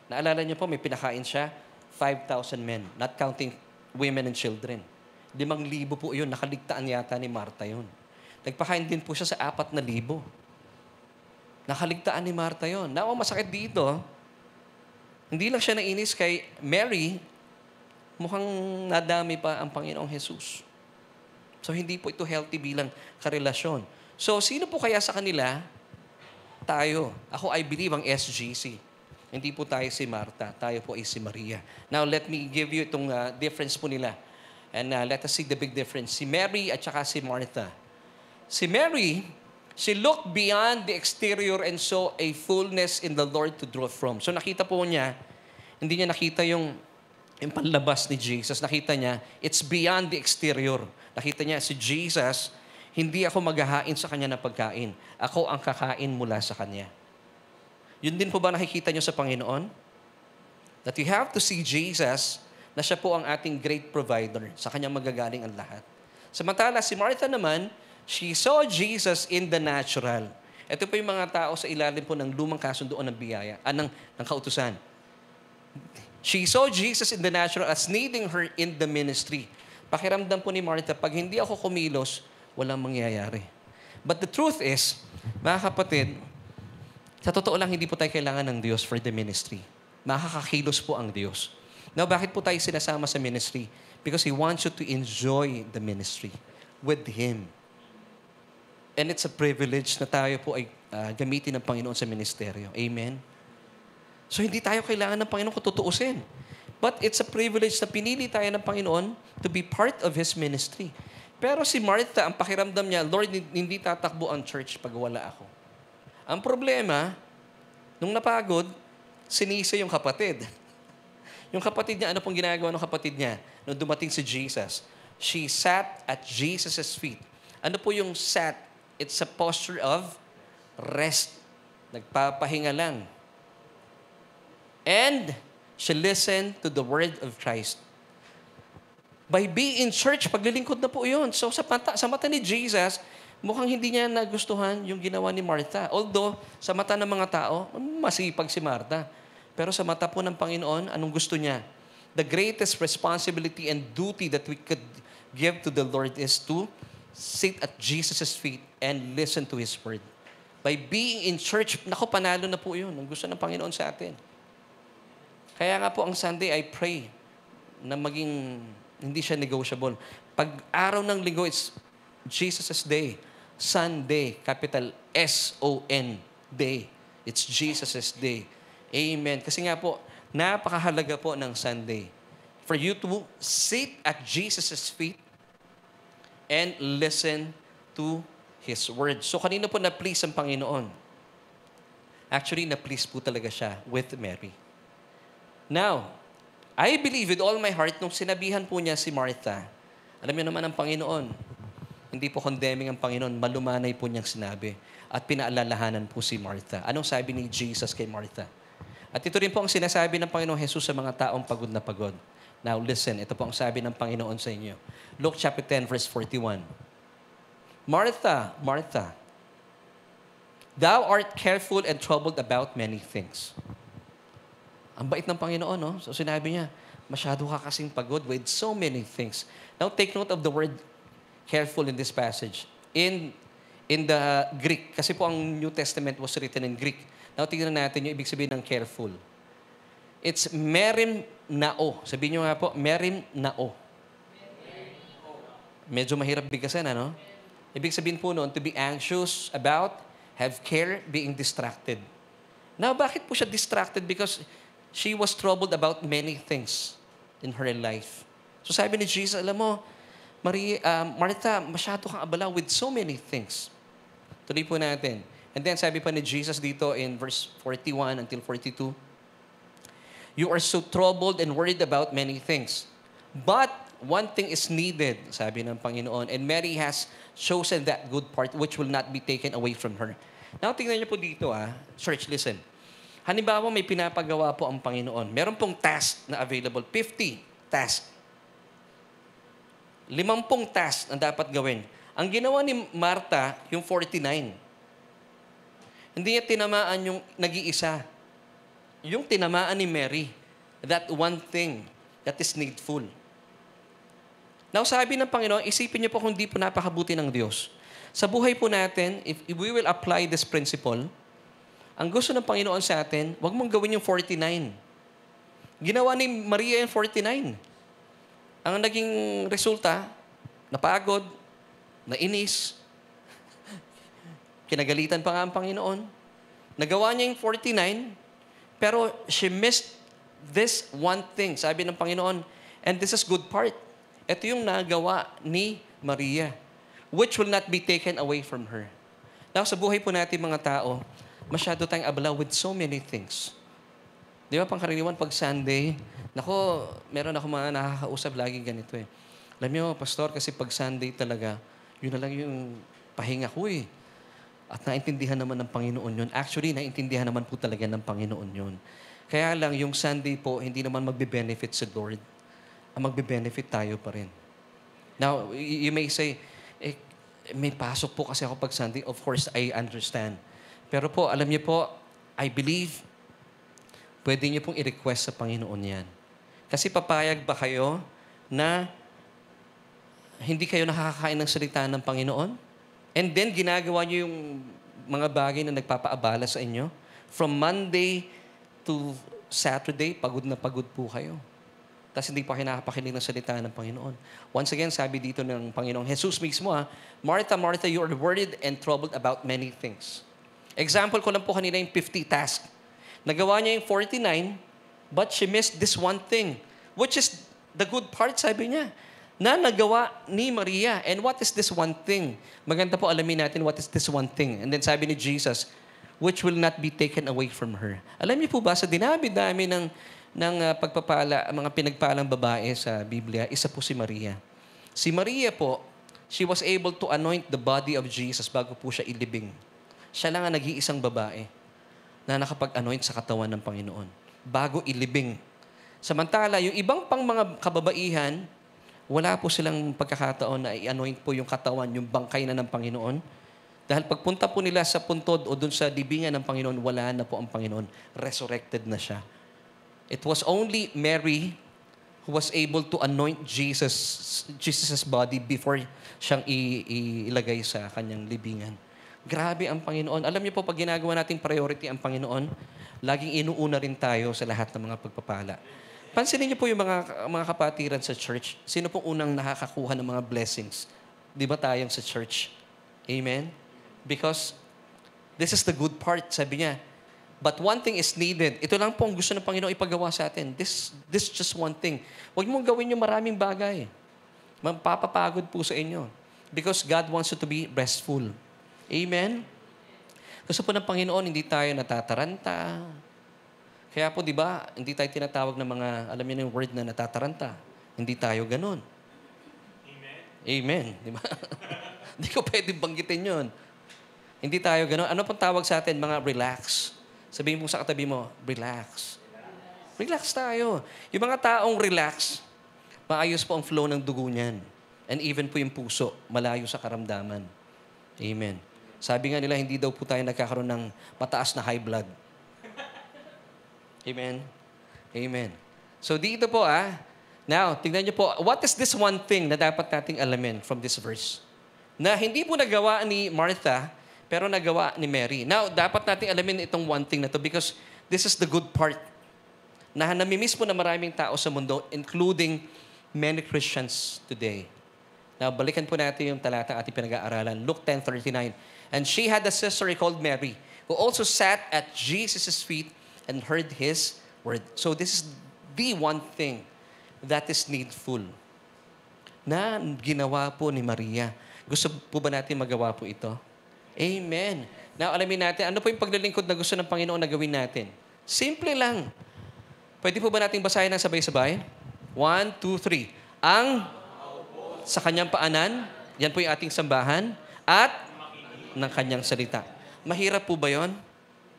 Naalala niyo po, may pinakain siya, 5,000 men, not counting women and children. 5,000 po yun, nakaligtaan yata ni Martha yun. Nagpakain din po siya sa 4,000. Nakaligtaan ni Martha yun. Now, masakit dito, hindi lang siya nainis kay Mary, mukhang nadami pa ang Panginoong Jesus. So, hindi po ito healthy bilang karelasyon. So, sino po kaya sa kanila? Tayo. Ako, I believe, ang SGC. Hindi po tayo si Martha. Tayo po ay si Maria. Now, let me give you itong difference po nila. And let us see the big difference. Si Mary at saka si Martha. Si Mary, she looked beyond the exterior and saw a fullness in the Lord to draw from. So, nakita po niya, hindi niya nakita yung panlabas ni Jesus. Nakita niya, it's beyond the exterior. Nakita niya, si Jesus, hindi ako maghahain sa kanya ng pagkain. Ako ang kakain mula sa kanya. Yun din po ba nakikita niyo sa Panginoon? That you have to see Jesus na siya po ang ating great provider. Sa kanya magagaling ang lahat. Samantala, si Martha naman, she saw Jesus in the natural. Ito po yung mga tao sa ilalim po ng lumang kasunduan ng biyaya, ng kautusan. She saw Jesus in the natural as needing her in the ministry. Pakiramdam po ni Martha, pag hindi ako kumilos, walang mangyayari. But the truth is, mga kapatid, sa totoo lang, hindi po tayo kailangan ng Diyos for the ministry. Makakakilos po ang Diyos. Now, bakit po tayo sinasama sa ministry? Because He wants you to enjoy the ministry with Him. And it's a privilege na tayo po ay gamitin ng Panginoon sa ministeryo. Amen? So, hindi tayo kailangan ng Panginoon kung tutuusin. But it's a privilege na pinili tayo ng Panginoon to be part of His ministry. Pero si Martha, ang pakiramdam niya, Lord, hindi tatakbo ang church pag wala ako. Ang problema, nung napagod, sinisi yung kapatid. Yung kapatid niya, ano pong ginagawa ng kapatid niya? Nung dumating si Jesus, she sat at Jesus' feet. Ano po yung sat? It's a posture of rest. Nagpapahinga lang. And she listened to the word of Christ. By being in church, paglilingkod na po yun. So sa mata ni Jesus, mukhang hindi niya nagustuhan yung ginawa ni Martha. Although, sa mata ng mga tao, masipag si Martha. Pero sa mata po ng Panginoon, anong gusto niya? The greatest responsibility and duty that we could give to the Lord is to sit at Jesus' feet and listen to His word. By being in church, naku, panalo na po yun. Ang gusto ng Panginoon sa atin. Kaya nga po ang Sunday, I pray na maging hindi siya negotiable. Pag araw ng linggo, it's Jesus' day. Sunday, capital S-O-N, day. It's Jesus' day. Amen. Kasi nga po, napakahalaga po ng Sunday. For you to sit at Jesus' feet and listen to His word. So kanino po na-please ang Panginoon? Actually, na-please po talaga siya with Mary. Now, I believe with all my heart, nung sinabihan po niya si Martha, alam niyo naman ang Panginoon, Hindi po condemning ang Panginoon, malumanay po niyang sinabi. At pinaalalahanan po si Martha. Anong sabi ni Jesus kay Martha? At ito rin po ang sinasabi ng Panginoong Jesus sa mga taong pagod na pagod. Now listen, ito po ang sabi ng Panginoon sa inyo. Luke chapter 10 verse 41. Martha, Martha, thou art careful and troubled about many things. Ang bait ng Panginoon, no? So sinabi niya, masyado ka kasing pagod with so many things. Now take note of the word careful in this passage. In the Greek, kasi po ang New Testament was written in Greek. Now tingnan natin yung ibig sabihin ng careful. It's merim nao. Sabihin niyo nga po, merim nao. Medyo mahirap bigkasan, ano? Ibig sabihin po noon, to be anxious about, have care, being distracted. Now, bakit po siya distracted? Because she was troubled about many things in her life. So sabi ni Jesus, alam mo, Martha, masyado kang abala with so many things. Tuloy po natin. And then sabi pa ni Jesus dito in verse 41 until 42, you are so troubled and worried about many things. But one thing is needed, sabi ng Panginoon, and Mary has chosen that good part which will not be taken away from her. Now, tingnan niyo po dito, church, listen. Halimbawa, may pinapagawa po ang Panginoon. Meron pong task na available, 50 task. 50 task na dapat gawin. Ang ginawa ni Martha, yung 49. Hindi niya tinamaan yung nag-iisa. Yung tinamaan ni Mary, that one thing that is needful. Now, sabi ng Panginoon, isipin niyo po kung di po napakabuti ng Diyos. Sa buhay po natin, if we will apply this principle, ang gusto ng Panginoon sa atin, huwag mong gawin yung 49. Ginawa ni Maria yung 49. Ang naging resulta, napagod, nainis, kinagalitan pa nga ang Panginoon. Nagawa niya yung 49, pero she missed this one thing. Sabi ng Panginoon, and this is good part. Ito yung nagawa ni Maria, which will not be taken away from her. Now, sa buhay po natin mga tao, masyado tayong abala with so many things. Di ba, pangkaraniwan pag Sunday, nako, meron ako mga nakakausap lagi ganito eh. Alam niyo, Pastor, kasi pag Sunday talaga, yun na lang yung pahinga ko eh. At naintindihan naman ng Panginoon yun. Actually, naintindihan naman po talaga ng Panginoon yun. Kaya lang, yung Sunday po, hindi naman magbe-benefit sa Lord. Ang magbe-benefit tayo pa rin. Now, you may say, may pasok po kasi ako pag Sunday. Of course, I understand. Pero po, alam niyo po, I believe, pwede niyo pong i-request sa Panginoon yan. Kasi papayag ba kayo na hindi kayo nakakakain ng salita ng Panginoon? And then, ginagawa niyo yung mga bagay na nagpapaabala sa inyo? From Monday to Saturday, pagod na pagod po kayo. Tapos hindi pa kayo nakakapakinig ng salita ng Panginoon. Once again, sabi dito ng Panginoong Jesus mismo, Martha, Martha, you are worried and troubled about many things. Example ko lang po kanina yung 50 task. Nagawa niya yung 49, but she missed this one thing, which is the good part, sabi niya, na nagawa ni Maria. And what is this one thing? Maganda po alamin natin what is this one thing. And then sabi ni Jesus, which will not be taken away from her. Alam niyo po ba, sa dinami-dami ng pagpapala, mga pinagpalang babae sa Biblia, isa po si Maria. Si Maria po, she was able to anoint the body of Jesus bago po siya ilibing. Siya lang ang nag-iisang babae na nakapag-anoint sa katawan ng Panginoon bago ilibing. Samantala, yung ibang pang mga kababaihan, wala po silang pagkakataon na i-anoint po yung katawan, yung bangkay na ng Panginoon. Dahil pagpunta po nila sa puntod o dun sa libingan ng Panginoon, wala na po ang Panginoon. Resurrected na siya. It was only Mary who was able to anoint Jesus' body before siyang ilagay sa kanyang libingan. Grabe ang Panginoon. Alam niyo po, pag ginagawa natin priority ang Panginoon, laging inuuna rin tayo sa lahat ng mga pagpapala. Pansinin niyo po yung mga kapatiran sa church. Sino pong unang nakakakuha ng mga blessings? Di ba tayong sa church? Amen? Because this is the good part, sabi niya. But one thing is needed. Ito lang po ang gusto ng Panginoon ipagawa sa atin. This just one thing. Huwag mong gawin yung maraming bagay. Mapapapagod po sa inyo. Because God wants you to be restful. Amen? Gusto po ng Panginoon, hindi tayo natataranta. Kaya po, di ba, hindi tayo tinatawag ng mga, alam niyo yung word na natataranta. Hindi tayo ganun. Amen? Amen. Di ba? Hindi ko pwede banggitin yun. Hindi tayo gano'n. Ano pong tawag sa atin? Mga relax. Sabihin mo sa katabi mo, relax. Relax tayo. Yung mga taong relax, maayos po ang flow ng dugo niyan. And even po yung puso, malayo sa karamdaman. Amen. Sabi nga nila, hindi daw po tayo nagkakaroon ng mataas na high blood. Amen. Amen. So dito po now, tingnan niyo po, what is this one thing na dapat nating alamin from this verse? Na hindi po nagawa ni Martha, pero nagawa ni Mary. Now, dapat nating alamin itong one thing na to because this is the good part. Na namimiss po na maraming tao sa mundo, including many Christians today. Now, balikan po natin yung talatang ating pinag-aaralan. Luke 10:39. And she had a sister called Mary, who also sat at Jesus' feet and heard his word. So this is the one thing that is needful na ginawa po ni Maria. Gusto po ba natin magawa po ito? Amen. Now, alamin natin, ano po yung paglilingkod na gusto ng Panginoon na gawin natin? Simple lang. Pwede po ba natin basahin ng sabay-sabay? 1, 2, 3. Ang sa kanyang paanan, yan po yung ating sambahan, at ng kanyang salita. Mahirap po ba yon?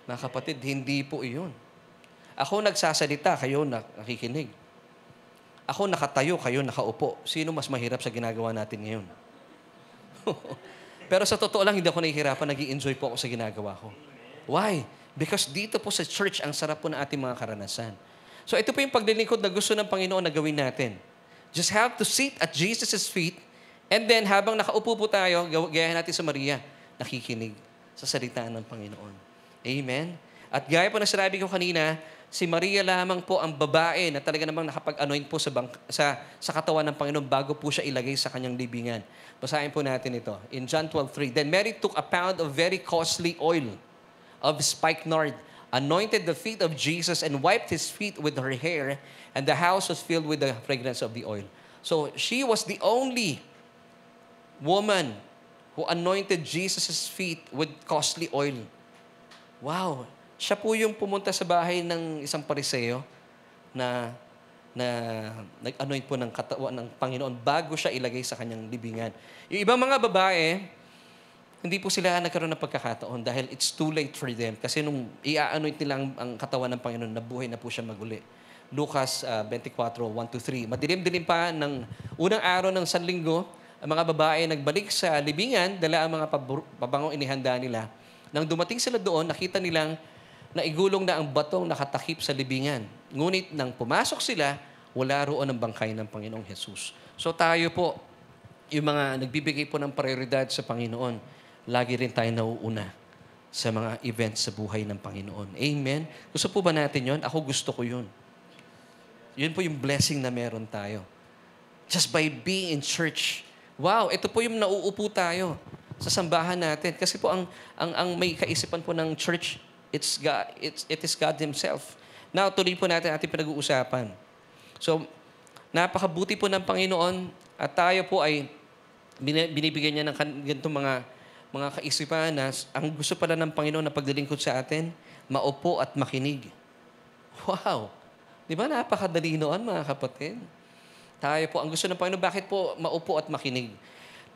Mga kapatid, hindi po iyon. Ako nagsasalita, kayo nakikinig. Ako nakatayo, kayo nakaupo. Sino mas mahirap sa ginagawa natin ngayon? Pero sa totoo lang, hindi ako nahihirapan. Nag-i-enjoy po ako sa ginagawa ko. Why? Because dito po sa church, ang sarap po ng ating mga karanasan. So ito po yung paglilingkod na gusto ng Panginoon na gawin natin. Just have to sit at Jesus' feet and then habang nakaupo po tayo, gaya natin sa Maria, nakikinig sa salita ng Panginoon. Amen? At gaya po na sinabi ko kanina, si Maria lamang po ang babae na talaga namang nakapag-anoint po sa katawan ng Panginoon bago po siya ilagay sa kanyang libingan. Basahin po natin ito. In John 12:3, Then Mary took a pound of very costly oil of spikenard, anointed the feet of Jesus, and wiped his feet with her hair, and the house was filled with the fragrance of the oil. So she was the only woman who anointed Jesus' feet with costly oil. Wow! Siya po yung pumunta sa bahay ng isang pariseo na nag-anoint po ng katawan ng Panginoon bago siya ilagay sa kanyang libingan. Yung ibang mga babae, hindi po sila nagkaroon ng pagkakataon dahil it's too late for them. Kasi nung i-anoint nila ang katawan ng Panginoon, nabuhay na po siya maguli. Lucas 24:1-3. Madilim-dilim pa ng unang araw ng Sanlinggo, ang mga babae nagbalik sa libingan, dala ang mga pabangong inihanda nila. Nang dumating sila doon, nakita nilang naigulong na ang batong nakatakip sa libingan. Ngunit nang pumasok sila, wala roon ang bangkay ng Panginoong Jesus. So tayo po, yung mga nagbibigay po ng prioridad sa Panginoon, lagi rin tayo nauuna sa mga events sa buhay ng Panginoon. Amen? Gusto po ba natin yon? Ako gusto ko yun. Yun po yung blessing na meron tayo. Just by being in church. Wow, ito po yung nauupo tayo sa sambahan natin. Kasi po ang may kaisipan po ng church, it is God Himself. Now, tuloy po natin ating pinag-uusapan. So, napakabuti po ng Panginoon at tayo po ay binibigyan niya ng ganitong mga kaisipan na ang gusto pala ng Panginoon na paglilingkod sa atin, maupo at makinig. Wow! Di ba napakadali noon, mga kapatid? Tayo po, ang gusto ng Panginoon, bakit po maupo at makinig?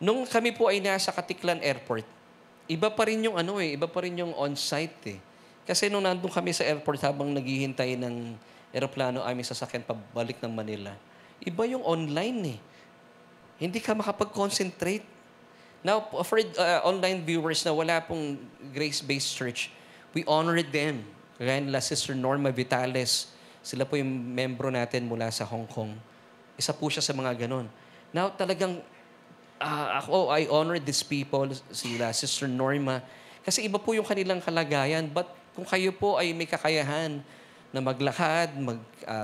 Nung kami po ay nasa Katiklan Airport, iba pa rin yung iba pa rin yung on-site . Kasi nung nandun kami sa airport habang naghihintay ng eroplano aming sasakyan pabalik ng Manila, iba yung online . Hindi ka makapag-concentrate. Now, for online viewers na wala pong grace-based church, we honor them. Kaya nila Sister Norma Vitales, sila po yung membro natin mula sa Hong Kong. Isa po siya sa mga ganon. Now, talagang, I honor these people, sila Sister Norma, kasi iba po yung kanilang kalagayan. But kung kayo po ay may kakayahan na maglakad,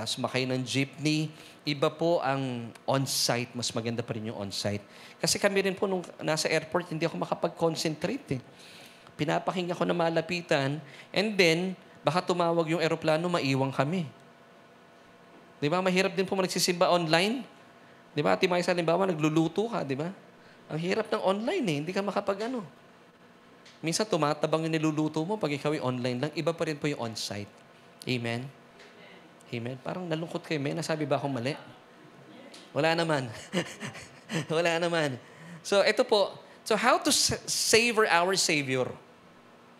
sumakay ng jeepney, iba po ang on-site. Mas maganda pa rin yung on-site. Kasi kami rin po nung nasa airport, hindi ako makapag-concentrate . Pinapakinggan ko na malapitan, and then, baka tumawag yung eroplano, maiwang kami. Di ba? Mahirap din po nagsisimba online. Di ba? Ati Maya, sa halimbawa, nagluluto ka, di ba? Ang hirap ng online . Hindi ka makapag-ano. Minsan tumatabang yung niluluto mo pag ikaw ay online lang. Iba pa rin po yung on-site. Amen? Amen? Parang nalungkot kayo, men. Nasabi ba akong mali? Wala naman. Wala naman. So, ito po. So, how to savor our Savior?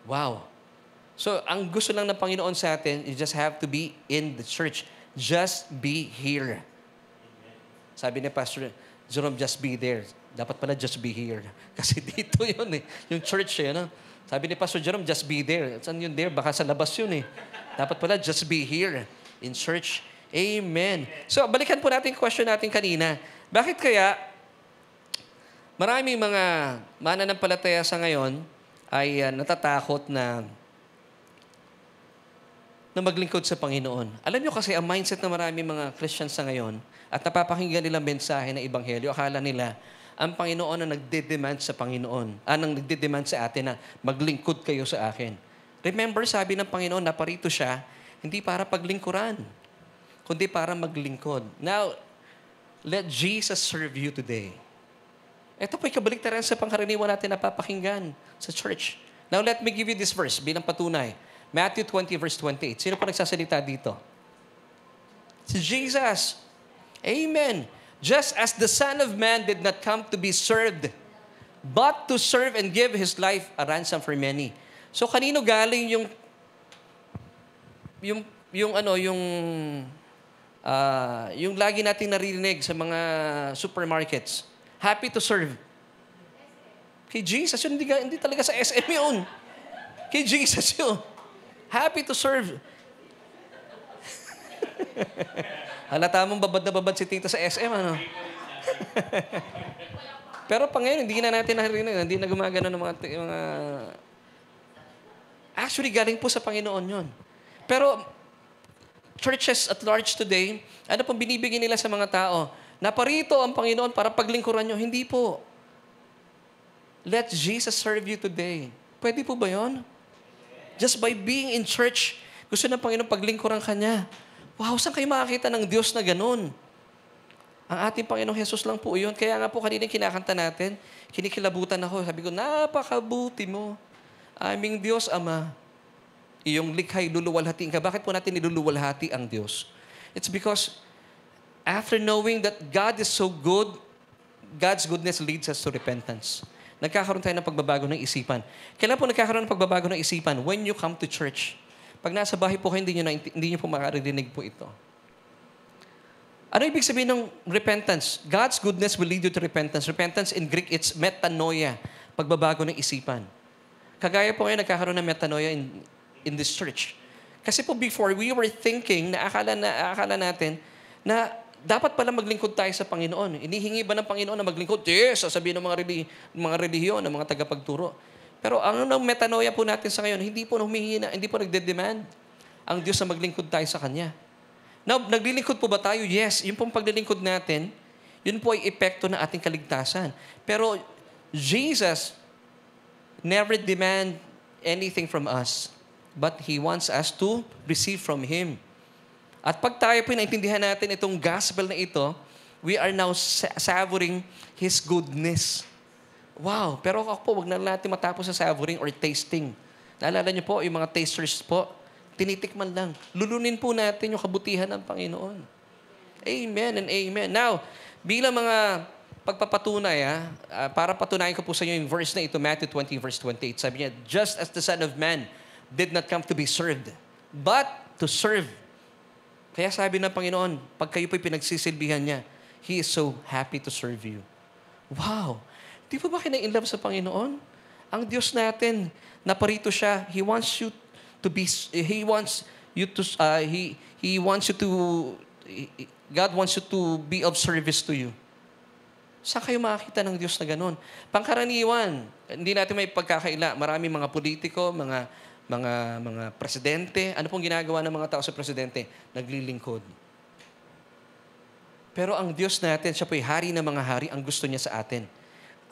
Wow. So, ang gusto lang ng Panginoon sa atin, you just have to be in the church. Just be here. Sabi ni Pastor Jerome, just be there. Dapat pala just be here. Kasi dito yun eh. Yung church eh. No? Sabi ni Pastor Jerome, just be there. Saan yun there? Baka sa labas yun eh. Dapat pala just be here in church. Amen. So, balikan po natin yung question natin kanina. Bakit kaya maraming mga mananampalataya sa ngayon ay natatakot na maglingkod sa Panginoon? Alam nyo kasi, ang mindset ng maraming mga Christians sa ngayon at napapakinggan nilang mensahe ng Ebanghelyo, akala nila, ang Panginoon ang nagde-demand sa Panginoon, ang nagde-demand sa atin na maglingkod kayo sa akin. Remember, sabi ng Panginoon, naparito siya, hindi para paglingkuran, kundi para maglingkod. Now, let Jesus serve you today. Ito po'y kabaliktaran sa pangkaraniwan natin napapakinggan sa church. Now, let me give you this verse bilang patunay. Matthew 20, verse 28. Sino po nagsasalita dito? Si Jesus. Amen. Just as the Son of Man did not come to be served, but to serve and give His life a ransom for many. So, kanino galing yung lagi nating naririnig sa mga supermarkets? Happy to serve. Kay Jesus yun, hindi talaga sa SM yun. Kay Jesus yun. Happy to serve. Halata mong babad na babad si Tito sa SM, ano? Pero pa ngayon, hindi na natin narinig, hindi na gumagana ng mga... Actually, galing po sa Panginoon yun. Pero, churches at large today, ano pong binibigyan nila sa mga tao? Naparito ang Panginoon para paglingkuran nyo. Hindi po. Let Jesus serve you today. Pwede po ba yun? Just by being in church, gusto ng Panginoon paglingkuran ka niya. Wow, saan kayo makakita ng Diyos na ganun? Ang ating Panginoong Jesus lang po yun. Kaya nga po kanina kinakanta natin, kinikilabutan ako. Sabi ko, napakabuti mo. Aming Diyos, Ama. Iyong likha'y luluwalhatiin ka. Bakit po natin niluluwalhati ang Diyos? It's because after knowing that God is so good, God's goodness leads us to repentance. Nagkakaroon tayo ng pagbabago ng isipan. Kailan po nagkakaroon ng pagbabago ng isipan? When you come to church. Pag nasa bahay po kayo, hindi nyo po makarinig po ito. Ano ibig sabihin ng repentance? God's goodness will lead you to repentance. Repentance in Greek, it's metanoia. Pagbabago ng isipan. Kagaya po ngayon, nagkakaroon ng metanoia in this church. Kasi po before, we were thinking na akala natin na dapat pala maglingkod tayo sa Panginoon. Inihingi ba ng Panginoon na maglingkod? Yes, sasabihin ng mga relihiyon, ng mga tagapagturo. Pero ang metanoia po natin sa ngayon, hindi po nagde-demand ang Diyos na maglingkod tayo sa Kanya. Now, naglilingkod po ba tayo? Yes. Yung pong paglilingkod natin, yun po ay epekto ng ating kaligtasan. Pero Jesus never demand anything from us, but He wants us to receive from Him. At pag tayo po naintindihan natin itong gospel na ito, we are now savoring His goodness. Wow! Pero ako po, wag na natin matapos sa savoring or tasting. Naalala niyo po, yung mga tasters po, tinitikman lang. Lulunin po natin yung kabutihan ng Panginoon. Amen and amen. Now, bilang mga pagpapatunay, para patunayan ko po sa inyo yung verse na ito, Matthew 20, verse 28. Sabi niya, just as the Son of Man did not come to be served, but to serve. Kaya sabi ng Panginoon, pag kayo po'y pinagsisilbihan niya, He is so happy to serve you. Wow! Di ba kina-inlove sa Panginoon? Ang Diyos natin, naparito siya. He wants you to be, God wants you to be of service to you. Saan kayo makakita ng Diyos na ganun? Pangkaraniwan, hindi natin may pagkakaila. Maraming mga politiko, mga presidente. Ano pong ginagawa ng mga tao sa presidente? Naglilingkod. Pero ang Diyos natin, siya po'y hari ng mga hari, ang gusto niya sa atin.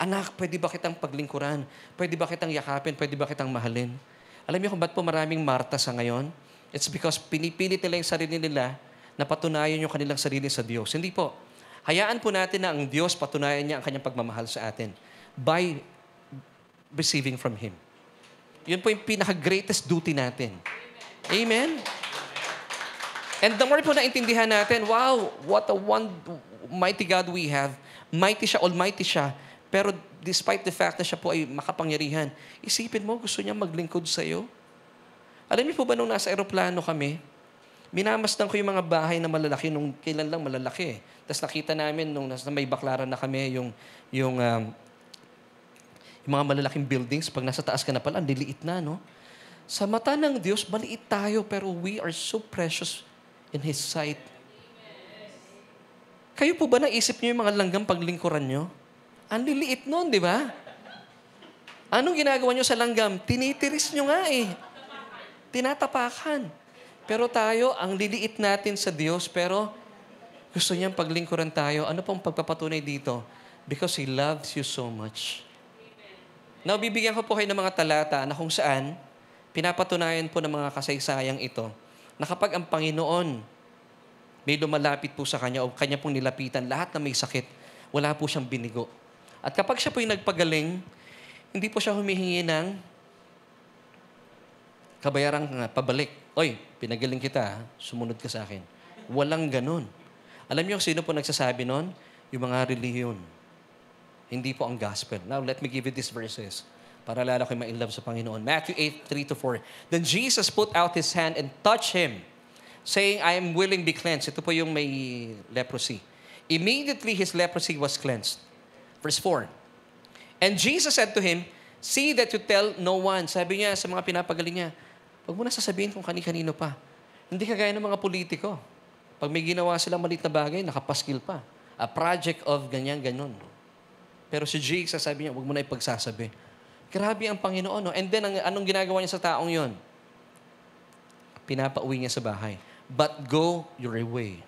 Anak, pwede ba kitang paglingkuran? Pwede ba kitang yakapin? Pwede ba kitang mahalin? Alam niyo kung ba't po maraming Marta sa ngayon? It's because pinipilit nila yung sarili nila na patunayan yung kanilang sarili sa Diyos. Hindi po. Hayaan po natin na ang Diyos patunayan niya ang kanyang pagmamahal sa atin by receiving from Him. Yun po yung pinaka-greatest duty natin. Amen? And the more po naintindihan natin, wow, what a mighty God we have, mighty siya, almighty siya, pero despite the fact na siya po ay makapangyarihan, isipin mo, gusto niya maglingkod sa iyo? Alam niyo po ba nung nasa aeroplano kami, minamasdan ko yung mga bahay na malalaki, nung kailan lang malalaki. Tapos nakita namin nung nasa may baklaran na kami, yung mga malalaking buildings, pag nasa taas ka na pala, ang liliit na, no? Sa mata ng Diyos, maliit tayo, pero we are so precious in His sight. Kayo po ba naisip niyo yung mga langgam paglingkuran niyo? Ang liliit nun, di ba? Anong ginagawa niyo sa langgam? Tinitiris niyo nga eh. Tinatapakan. Pero tayo, ang liliit natin sa Diyos, pero gusto niyang paglingkuran tayo. Ano pong pagpapatunay dito? Because He loves you so much. Now, bibigyan ko po kayo ng mga talata na kung saan pinapatunayan po ng mga kasaysayang ito na kapag ang Panginoon may lumalapit po sa Kanya o Kanya pong nilapitan, lahat na may sakit, wala po siyang binigo. At kapag siya po yung nagpagaling, hindi po siya humihingi ng kabayarang pabalik. Oy, pinagaling kita, sumunod ka sa akin. Walang ganun. Alam niyo sino po nagsasabi nun? Yung mga relihiyon. Hindi po ang gospel. Now, let me give you these verses para lalo kayo ma-inlove sa Panginoon. Matthew 8:3-4. Then Jesus put out His hand and touched him, saying, I am willing, be cleansed. Ito po yung may leprosy. Immediately his leprosy was cleansed. Verse 4. And Jesus said to him, see that you tell no one. Sabi niya sa mga pinapagaling niya, huwag mo na sasabihin kung kani-kanino pa. Hindi kagaya ng mga politiko. Pag may ginawa silang malit na bagay, nakapaskil pa. A project of ganyan-ganon. Pero si Jesus, sabi niya, huwag mo na ipagsasabi. Grabe ang Panginoon. No? And then, anong ginagawa niya sa taong yon? Pinapauwi niya sa bahay. But go your way.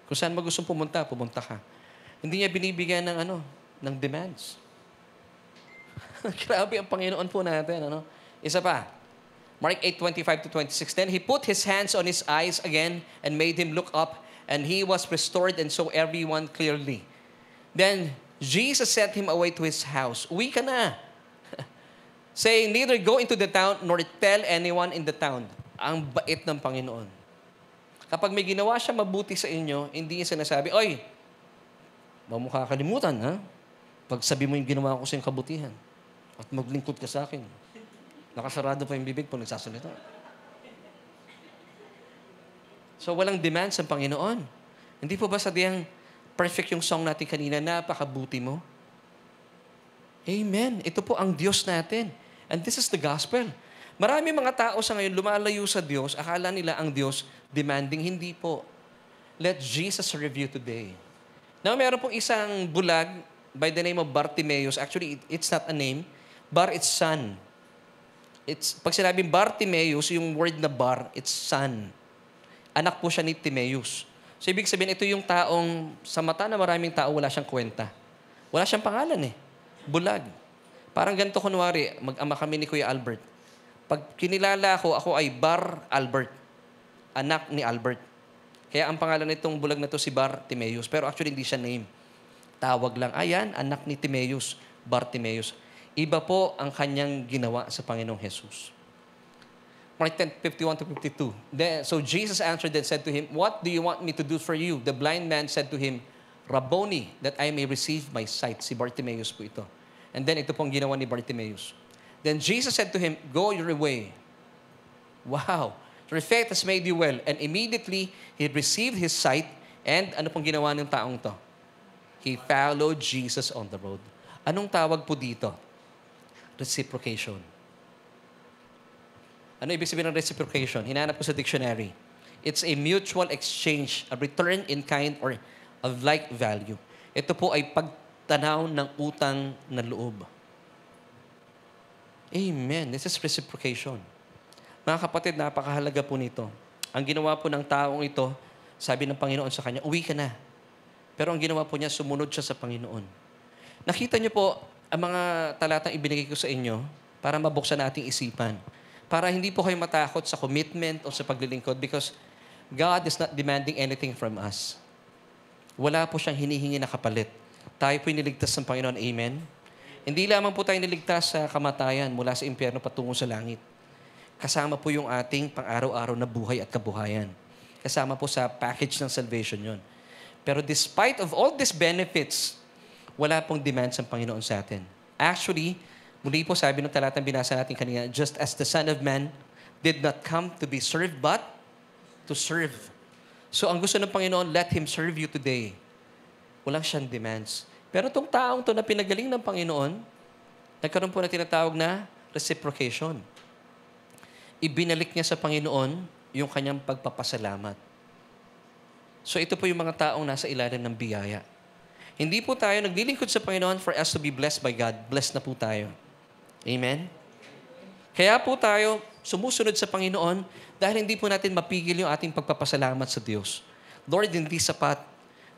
Kung saan mo gustong pumunta, pumunta ka. Hindi niya binibigyan ng demands. Grabe ang Panginoon po natin. Isa pa. Mark 8:25-26. Then He put His hands on his eyes again and made him look up, and he was restored and saw everyone clearly. Then Jesus sent him away to his house. Uwi ka na. Saying, neither go into the town nor tell anyone in the town. Ang bait ng Panginoon. Kapag may ginawa siya mabuti sa inyo, hindi niya sinasabi, oy, mamukha kalimutan, ha? Pag sabi mo yung ginawa ko sa iyong kabutihan at maglingkod ka sa akin. Nakasarado pa yung bibig pag nagsasalita. So, walang demands ang Panginoon. Hindi po ba sadyang perfect yung song natin kanina, napakabuti mo? Amen. Ito po ang Diyos natin. And this is the gospel. Marami mga tao sa ngayon lumalayo sa Diyos, akala nila ang Diyos demanding. Hindi po. Let Jesus review today. Now, meron pong isang bulag by the name of Bartimaeus. Actually, it's not a name. Bar, it's son. Pag sinabing Bartimaeus, yung word na bar, it's son. Anak po siya ni Timaeus. So, ibig sabihin, ito yung taong sa mata na maraming tao, wala siyang kwenta. Wala siyang pangalan eh. Bulag. Parang ganito kunwari, mag-ama kami ni Kuya Albert. Pag kinilala ako ay Bar Albert. Anak ni Albert. Kaya ang pangalan nitong bulag na to si Bartimaeus. Pero actually, hindi siya name. Tawag lang, ayan, anak ni Timaeus, Bartimaeus. Iba po ang kanyang ginawa sa Panginoong Jesus. Mark 10:51-52. So Jesus answered and said to him, what do you want me to do for you? The blind man said to him, Rabboni, that I may receive my sight. Si Bartimaeus po ito. And then ito pong ginawa ni Bartimaeus. Then Jesus said to him, go your way. Wow. Your faith has made you well. And immediately, he received his sight. And ano pong ginawa ng taong to? He followed Jesus on the road. Anong tawag po dito? Reciprocation. Ano ibig sabihin ng reciprocation? Hinanap ko sa dictionary. It's a mutual exchange, a return in kind or of like value. Ito po ay pagtanaw ng utang na loob. Amen. This is reciprocation. Mga kapatid, napakahalaga po nito. Ang ginawa po ng taong ito, sabi ng Panginoon sa kanya, uwi ka na. Pero ang ginawa po niya, sumunod siya sa Panginoon. Nakita niyo po ang mga talatang ibinigay ko sa inyo para mabuksan nating isipan. Para hindi po kayo matakot sa commitment o sa paglilingkod because God is not demanding anything from us. Wala po siyang hinihingi na kapalit. Tayo po'y niligtas ng Panginoon. Amen? Hindi lamang po tayo niligtas sa kamatayan mula sa impyerno patungo sa langit. Kasama po yung ating pang-araw-araw na buhay at kabuhayan. Kasama po sa package ng salvation yon. Pero despite of all these benefits, wala pong demands ang Panginoon sa atin. Actually, muli po sabi ng talatang binasa natin kanina, just as the Son of Man did not come to be served, but to serve. So ang gusto ng Panginoon, let Him serve you today. Walang siyang demands. Pero itong taong to na pinagaling ng Panginoon, nagkaroon po na tinatawag na reciprocation. Ibinalik niya sa Panginoon yung kanyang pagpapasalamat. So ito po yung mga taong nasa ilalim ng biyaya. Hindi po tayo naglilingkod sa Panginoon for us to be blessed by God. Blessed na po tayo. Amen? Kaya po tayo sumusunod sa Panginoon dahil hindi po natin mapigil yung ating pagpapasalamat sa Diyos. Lord, hindi sapat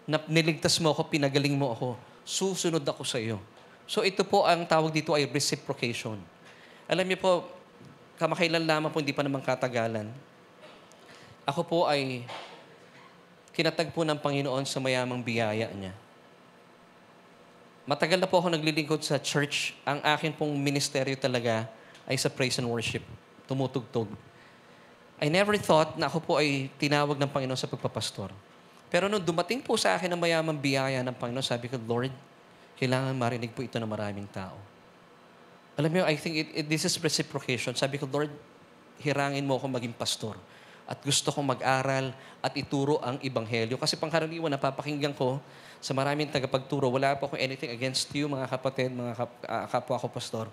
na niligtas mo ako, pinagaling mo ako. Susunod ako sa iyo. So ito po ang tawag dito ay reciprocation. Alam niyo po, kamakailan lamang po, hindi pa naman katagalan. Ako po ay kinatagpo ng Panginoon sa mayamang biyaya niya. Matagal na po ako naglilingkod sa church. Ang akin pong ministeryo talaga ay sa praise and worship. Tumutugtog. I never thought na ako po ay tinawag ng Panginoon sa pagpapastor. Pero nung dumating po sa akin ang mayamang biyaya ng Panginoon, sabi ko, Lord, kailangan marinig po ito ng maraming tao. Alam mo, I think this is reciprocation. Sabi ko, Lord, hirangin mo ako maging pastor. At gusto kong mag-aral at ituro ang Ebanghelyo. Kasi pangkaraniwan, napapakinggan ko sa maraming tagapagturo, wala po akong anything against you, mga kapatid, mga kapwa ko pastor.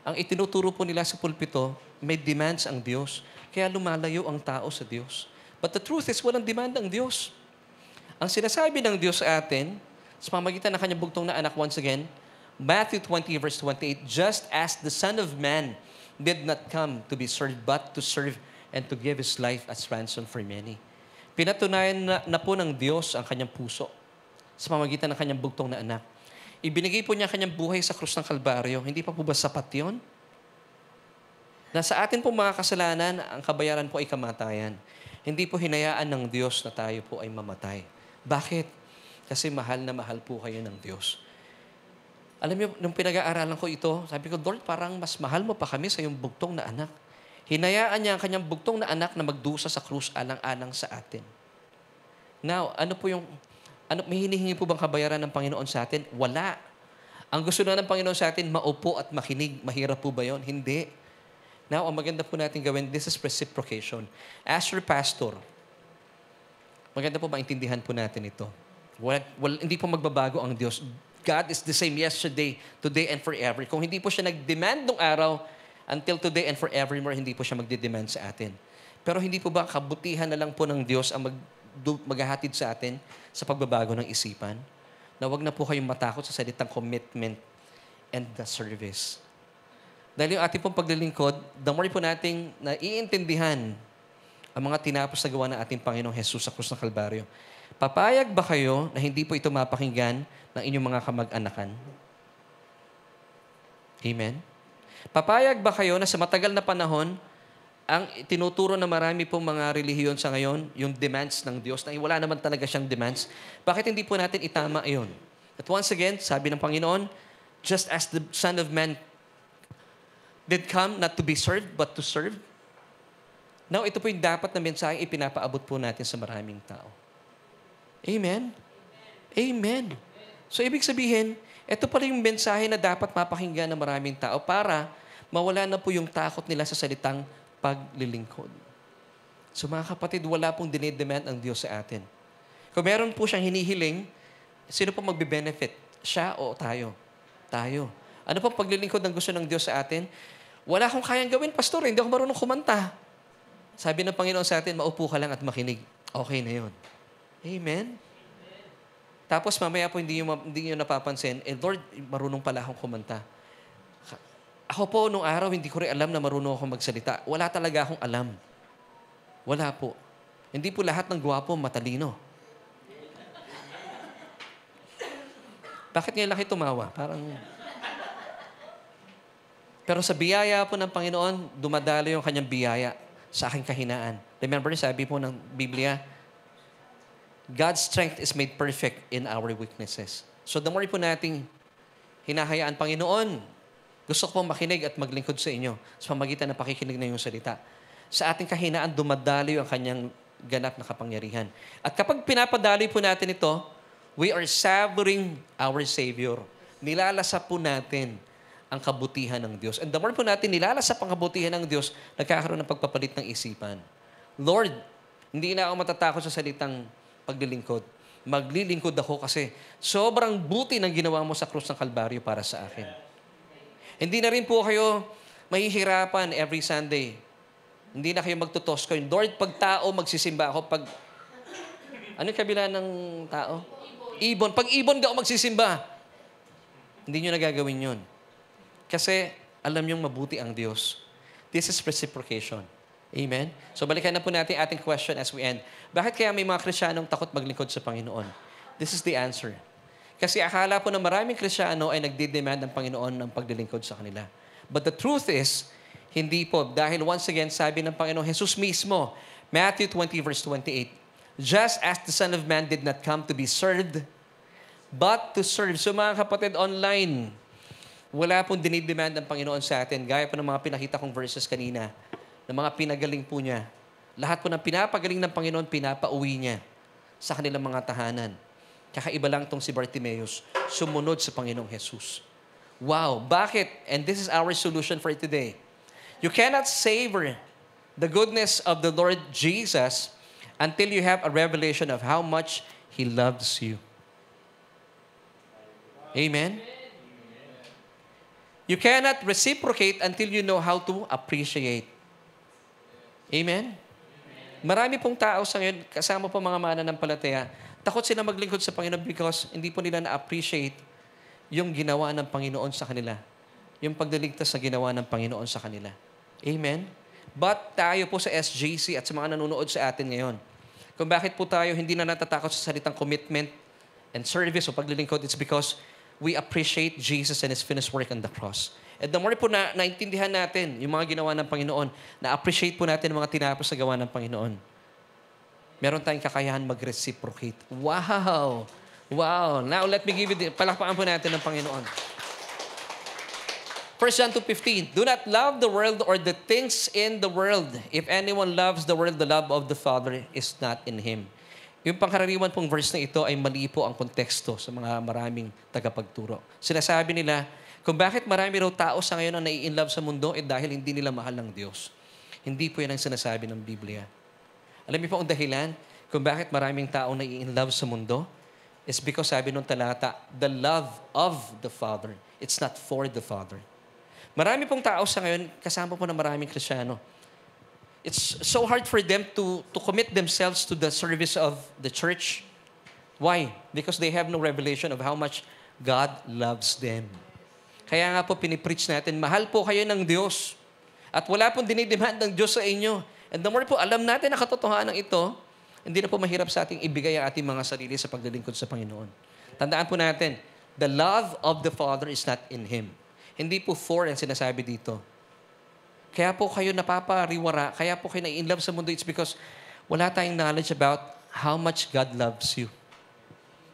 Ang itinuturo po nila sa pulpito, may demands ang Diyos. Kaya lumalayo ang tao sa Diyos. But the truth is, walang demand ang Diyos. Ang sinasabi ng Diyos sa atin, sa pamagitan ng kanyang bugtong na anak, once again, Matthew 20 verse 28, just as the Son of Man did not come to be served, but to serve and to give His life as ransom for many. Pinatunayan na po ng Diyos ang kanyang puso sa pamagitan ng kanyang bugtong na anak. Ibinigay po niya kanyang buhay sa krus ng Kalbaryo. Hindi pa po ba sapat yun? Na sa atin po mga kasalanan, ang kabayaran po ay kamatayan. Hindi po hinayaan ng Diyos na tayo po ay mamatay. Bakit? Kasi mahal na mahal po kayo ng Diyos. Alam niyo, nung pinag-aaralan ko ito, sabi ko, Lord, parang mas mahal mo pa kami sa iyong bugtong na anak. Hinayaan niya ang kanyang bugtong na anak na magdusa sa krus alang-alang sa atin. Now, may hinihingi po bang kabayaran ng Panginoon sa atin? Wala. Ang gusto na ng Panginoon sa atin, maupo at makinig. Mahirap po ba yun? Hindi. Now, ang maganda po natin gawin, this is reciprocation. As your pastor, maganda po maintindihan po natin ito. Hindi po magbabago ang Diyos. God is the same yesterday, today, and forever. Kung hindi po siya nag-demand nung araw, until today and forevermore, hindi po siya magde-demand sa atin. Pero hindi po ba kabutihan na lang po ng Diyos ang maghahatid sa atin sa pagbabago ng isipan? Na wag na po kayong matakot sa salitang commitment and the service. Dahil yung ating pong paglilingkod, the more po nating naiintindihan ang mga tinapos na gawa ng ating Panginoong Jesus sa krus ng Kalbaryo. Papayag ba kayo na hindi po ito mapakinggan ng inyong mga kamag-anakan? Amen? Papayag ba kayo na sa matagal na panahon, ang tinuturo na marami pong mga relihiyon sa ngayon, yung demands ng Diyos, na wala naman talaga siyang demands, bakit hindi po natin itama iyon? At once again, sabi ng Panginoon, just as the Son of Man did come not to be served, but to serve. Now, ito po yung dapat na mensaheng ipinapaabot po natin sa maraming tao. Amen? Amen. So, ibig sabihin, ito pala yung mensahe na dapat mapakinggan ng maraming tao para mawala na po yung takot nila sa salitang paglilingkod. So mga kapatid, wala pong dinidemand ang Diyos sa atin. Kung meron po siyang hinihiling, sino po magbe-benefit? Siya o tayo? Tayo. Ano pong paglilingkod ng gusto ng Diyos sa atin? Wala akong kayang gawin, pastor. Hindi ako marunong kumanta. Sabi ng Panginoon sa atin, maupo ka lang at makinig. Okay na yun. Amen? Tapos mamaya po hindi nyo napapansin, Lord, marunong pala akong kumanta. Ako po, nung araw, hindi ko rin alam na marunong akong magsalita. Wala talaga akong alam. Wala po. Hindi po lahat ng gwapo matalino. Bakit ngayon laki tumawa? Pero sa biyaya po ng Panginoon, dumadalo yung kanyang biyaya sa aking kahinaan. Remember, sabi po ng Biblia, God's strength is made perfect in our weaknesses. So the more po nating hinahayaan, Panginoon, gusto ko pong makinig at maglingkod sa inyo sa pamagitan ng pakikinig na yung salita. Sa ating kahinaan, dumadaloy ang kanyang ganap na kapangyarihan. At kapag pinapadaloy po natin ito, We are savoring our Savior. Nilalasa po natin ang kabutihan ng Diyos. And the more po natin nilalasap ang kabutihan ng Diyos, nagkakaroon ng pagpapalit ng isipan. Lord, hindi na ako matatakot sa salitang paglilingkod. Maglilingkod ako kasi sobrang buti ng ginawa mo sa krus ng Kalbaryo para sa akin. Hindi na rin po kayo mahihirapan every Sunday. Hindi na kayo magtutos ko. Lord, pag tao, magsisimba ako. Pag, anong kabila ng tao? Ibon. Pag ibon ka ako magsisimba. Hindi nyo nagagawin yun. Kasi alam nyong mabuti ang Diyos. This is reciprocation. Amen? So balikan na po natin ating question as we end. Bakit kaya may mga Kristiyanong takot maglingkod sa Panginoon? This is the answer. Kasi akala po na maraming Kristiano ay nagdidemand ng Panginoon ng paglilingkod sa kanila. But the truth is, hindi po. Dahil once again, sabi ng Panginoon Jesus mismo, Matthew 20 verse 28, just as the Son of Man did not come to be served, but to serve. So mga kapatid online, wala pong dinidemand ng Panginoon sa atin. Gaya po ng mga pinakita kong verses kanina, ng mga pinagaling po niya. Lahat po ng pinapagaling ng Panginoon, pinapauwi niya sa kanilang mga tahanan. Kakaiba lang itong si Bartimaeus, sumunod sa Panginoong Jesus. Wow, bakit? And this is our solution for today. You cannot savor the goodness of the Lord Jesus until you have a revelation of how much He loves you. Amen? You cannot reciprocate until you know how to appreciate. Amen? Marami pong tao sa ngayon, kasama po mga mananampalataya, takot sila maglingkod sa Panginoon because hindi po nila na-appreciate yung ginawa ng Panginoon sa kanila. Yung pagdaligtas na ginawa ng Panginoon sa kanila. Amen? But tayo po sa SJC at sa mga nanonood sa atin ngayon, kung bakit po tayo hindi na natatakot sa salitang commitment and service o paglilingkod, it's because we appreciate Jesus and His finished work on the cross. At the more po na naintindihan natin yung mga ginawa ng Panginoon, na-appreciate po natin ang mga tinapos na gawa ng Panginoon, meron tayong kakayahan mag-reciprocate. Wow! Wow! Now, let me give you palakpakan po natin ng Panginoon. 1 John 2:15, do not love the world or the things in the world. If anyone loves the world, the love of the Father is not in him. Yung pangkaraniwan pong verse na ito ay mali po ang konteksto sa mga maraming tagapagturo. Sinasabi nila, kung bakit marami raw tao sa ngayon ang nai-inlove sa mundo, dahil hindi nila mahal ng Diyos. Hindi po yan ang sinasabi ng Biblia. Alam niyo po ang dahilan kung bakit maraming tao nai-inlove sa mundo? It's because sabi nung talata, the love of the Father. It's not for the Father. Marami pong tao sa ngayon, kasama po ng maraming Kristiyano. It's so hard for them to commit themselves to the service of the church. Why? Because they have no revelation of how much God loves them. Kaya nga po pinipreach natin, mahal po kayo ng Diyos. At wala pong dinidemand ng Diyos sa inyo. And the more po alam natin ang katotohanan ito, hindi na po mahirap sa ating ibigay ang ating mga sarili sa paglilingkod sa Panginoon. Tandaan po natin, the love of the Father is not in Him. Hindi po for ang sinasabi dito. Kaya po kayo napapariwara, kaya po kayo na-inlove sa mundo, it's because wala tayong knowledge about how much God loves you.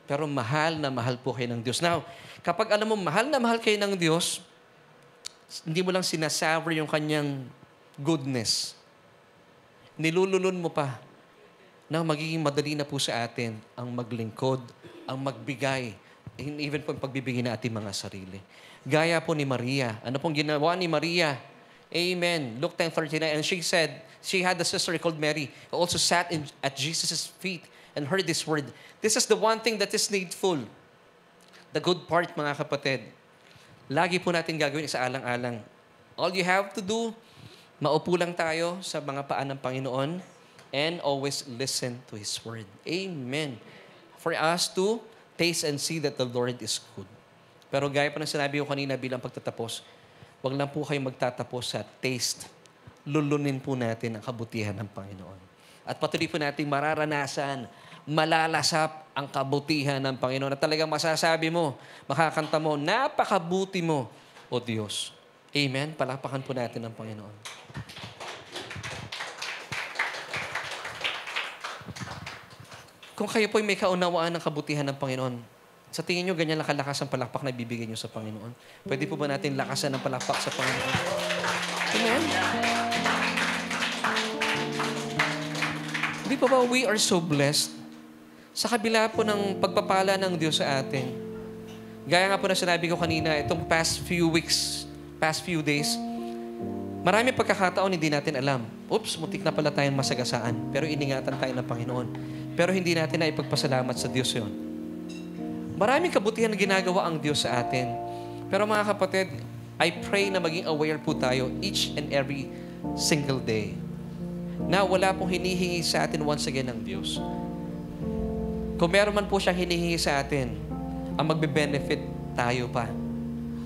Pero mahal na mahal po kayo ng Diyos. Now, kapag alam mo, mahal na mahal kayo ng Diyos, hindi mo lang sinasavor yung kanyang goodness. Nilululun mo pa na magiging madali na po sa atin ang maglingkod, ang magbigay, even po ang pagbibigay na ating mga sarili. Gaya po ni Maria. Ano pong ginawa ni Maria? Amen. Luke 10:39. And she said, she had a sister called Mary who also sat at Jesus' feet and heard this word. This is the one thing that is needful. The good part, mga kapatid. Lagi po natin gagawin sa alang-alang. All you have to do, maupo lang tayo sa mga paan ng Panginoon and always listen to His word. Amen. For us to taste and see that the Lord is good. Pero gaya pa ng sinabi ko kanina bilang pagtatapos, wag lang po kayong magtatapos sa taste. Lulunin po natin ang kabutihan ng Panginoon. At patuloy po natin mararanasan, malalasap ang kabutihan ng Panginoon. At talagang masasabi mo, makakanta mo, napakabuti mo, O Diyos. Amen? Palakpakan po natin ang Panginoon. Kung kayo po'y may kaunawaan ng kabutihan ng Panginoon, sa tingin nyo, ganyan lang kalakas ang palakpak na ibibigay nyo sa Panginoon? Pwede po ba natin lakasan ng palakpak sa Panginoon? Amen? Di pa ba we are so blessed sa kabila po ng pagpapala ng Diyos sa atin, gaya nga po na sinabi ko kanina, itong past few weeks, past few days, marami pagkakataon hindi natin alam. Oops, muntik na pala tayong masagasaan. Pero iningatan tayo ng Panginoon. Pero hindi natin na ipagpasalamat sa Diyos yun. Maraming kabutihan na ginagawa ang Diyos sa atin. Pero mga kapatid, I pray na maging aware po tayo each and every single day na wala pong hinihingi sa atin once again ng Diyos. Kung meron man po siyang hinihingi sa atin, ang magbe-benefit tayo pa.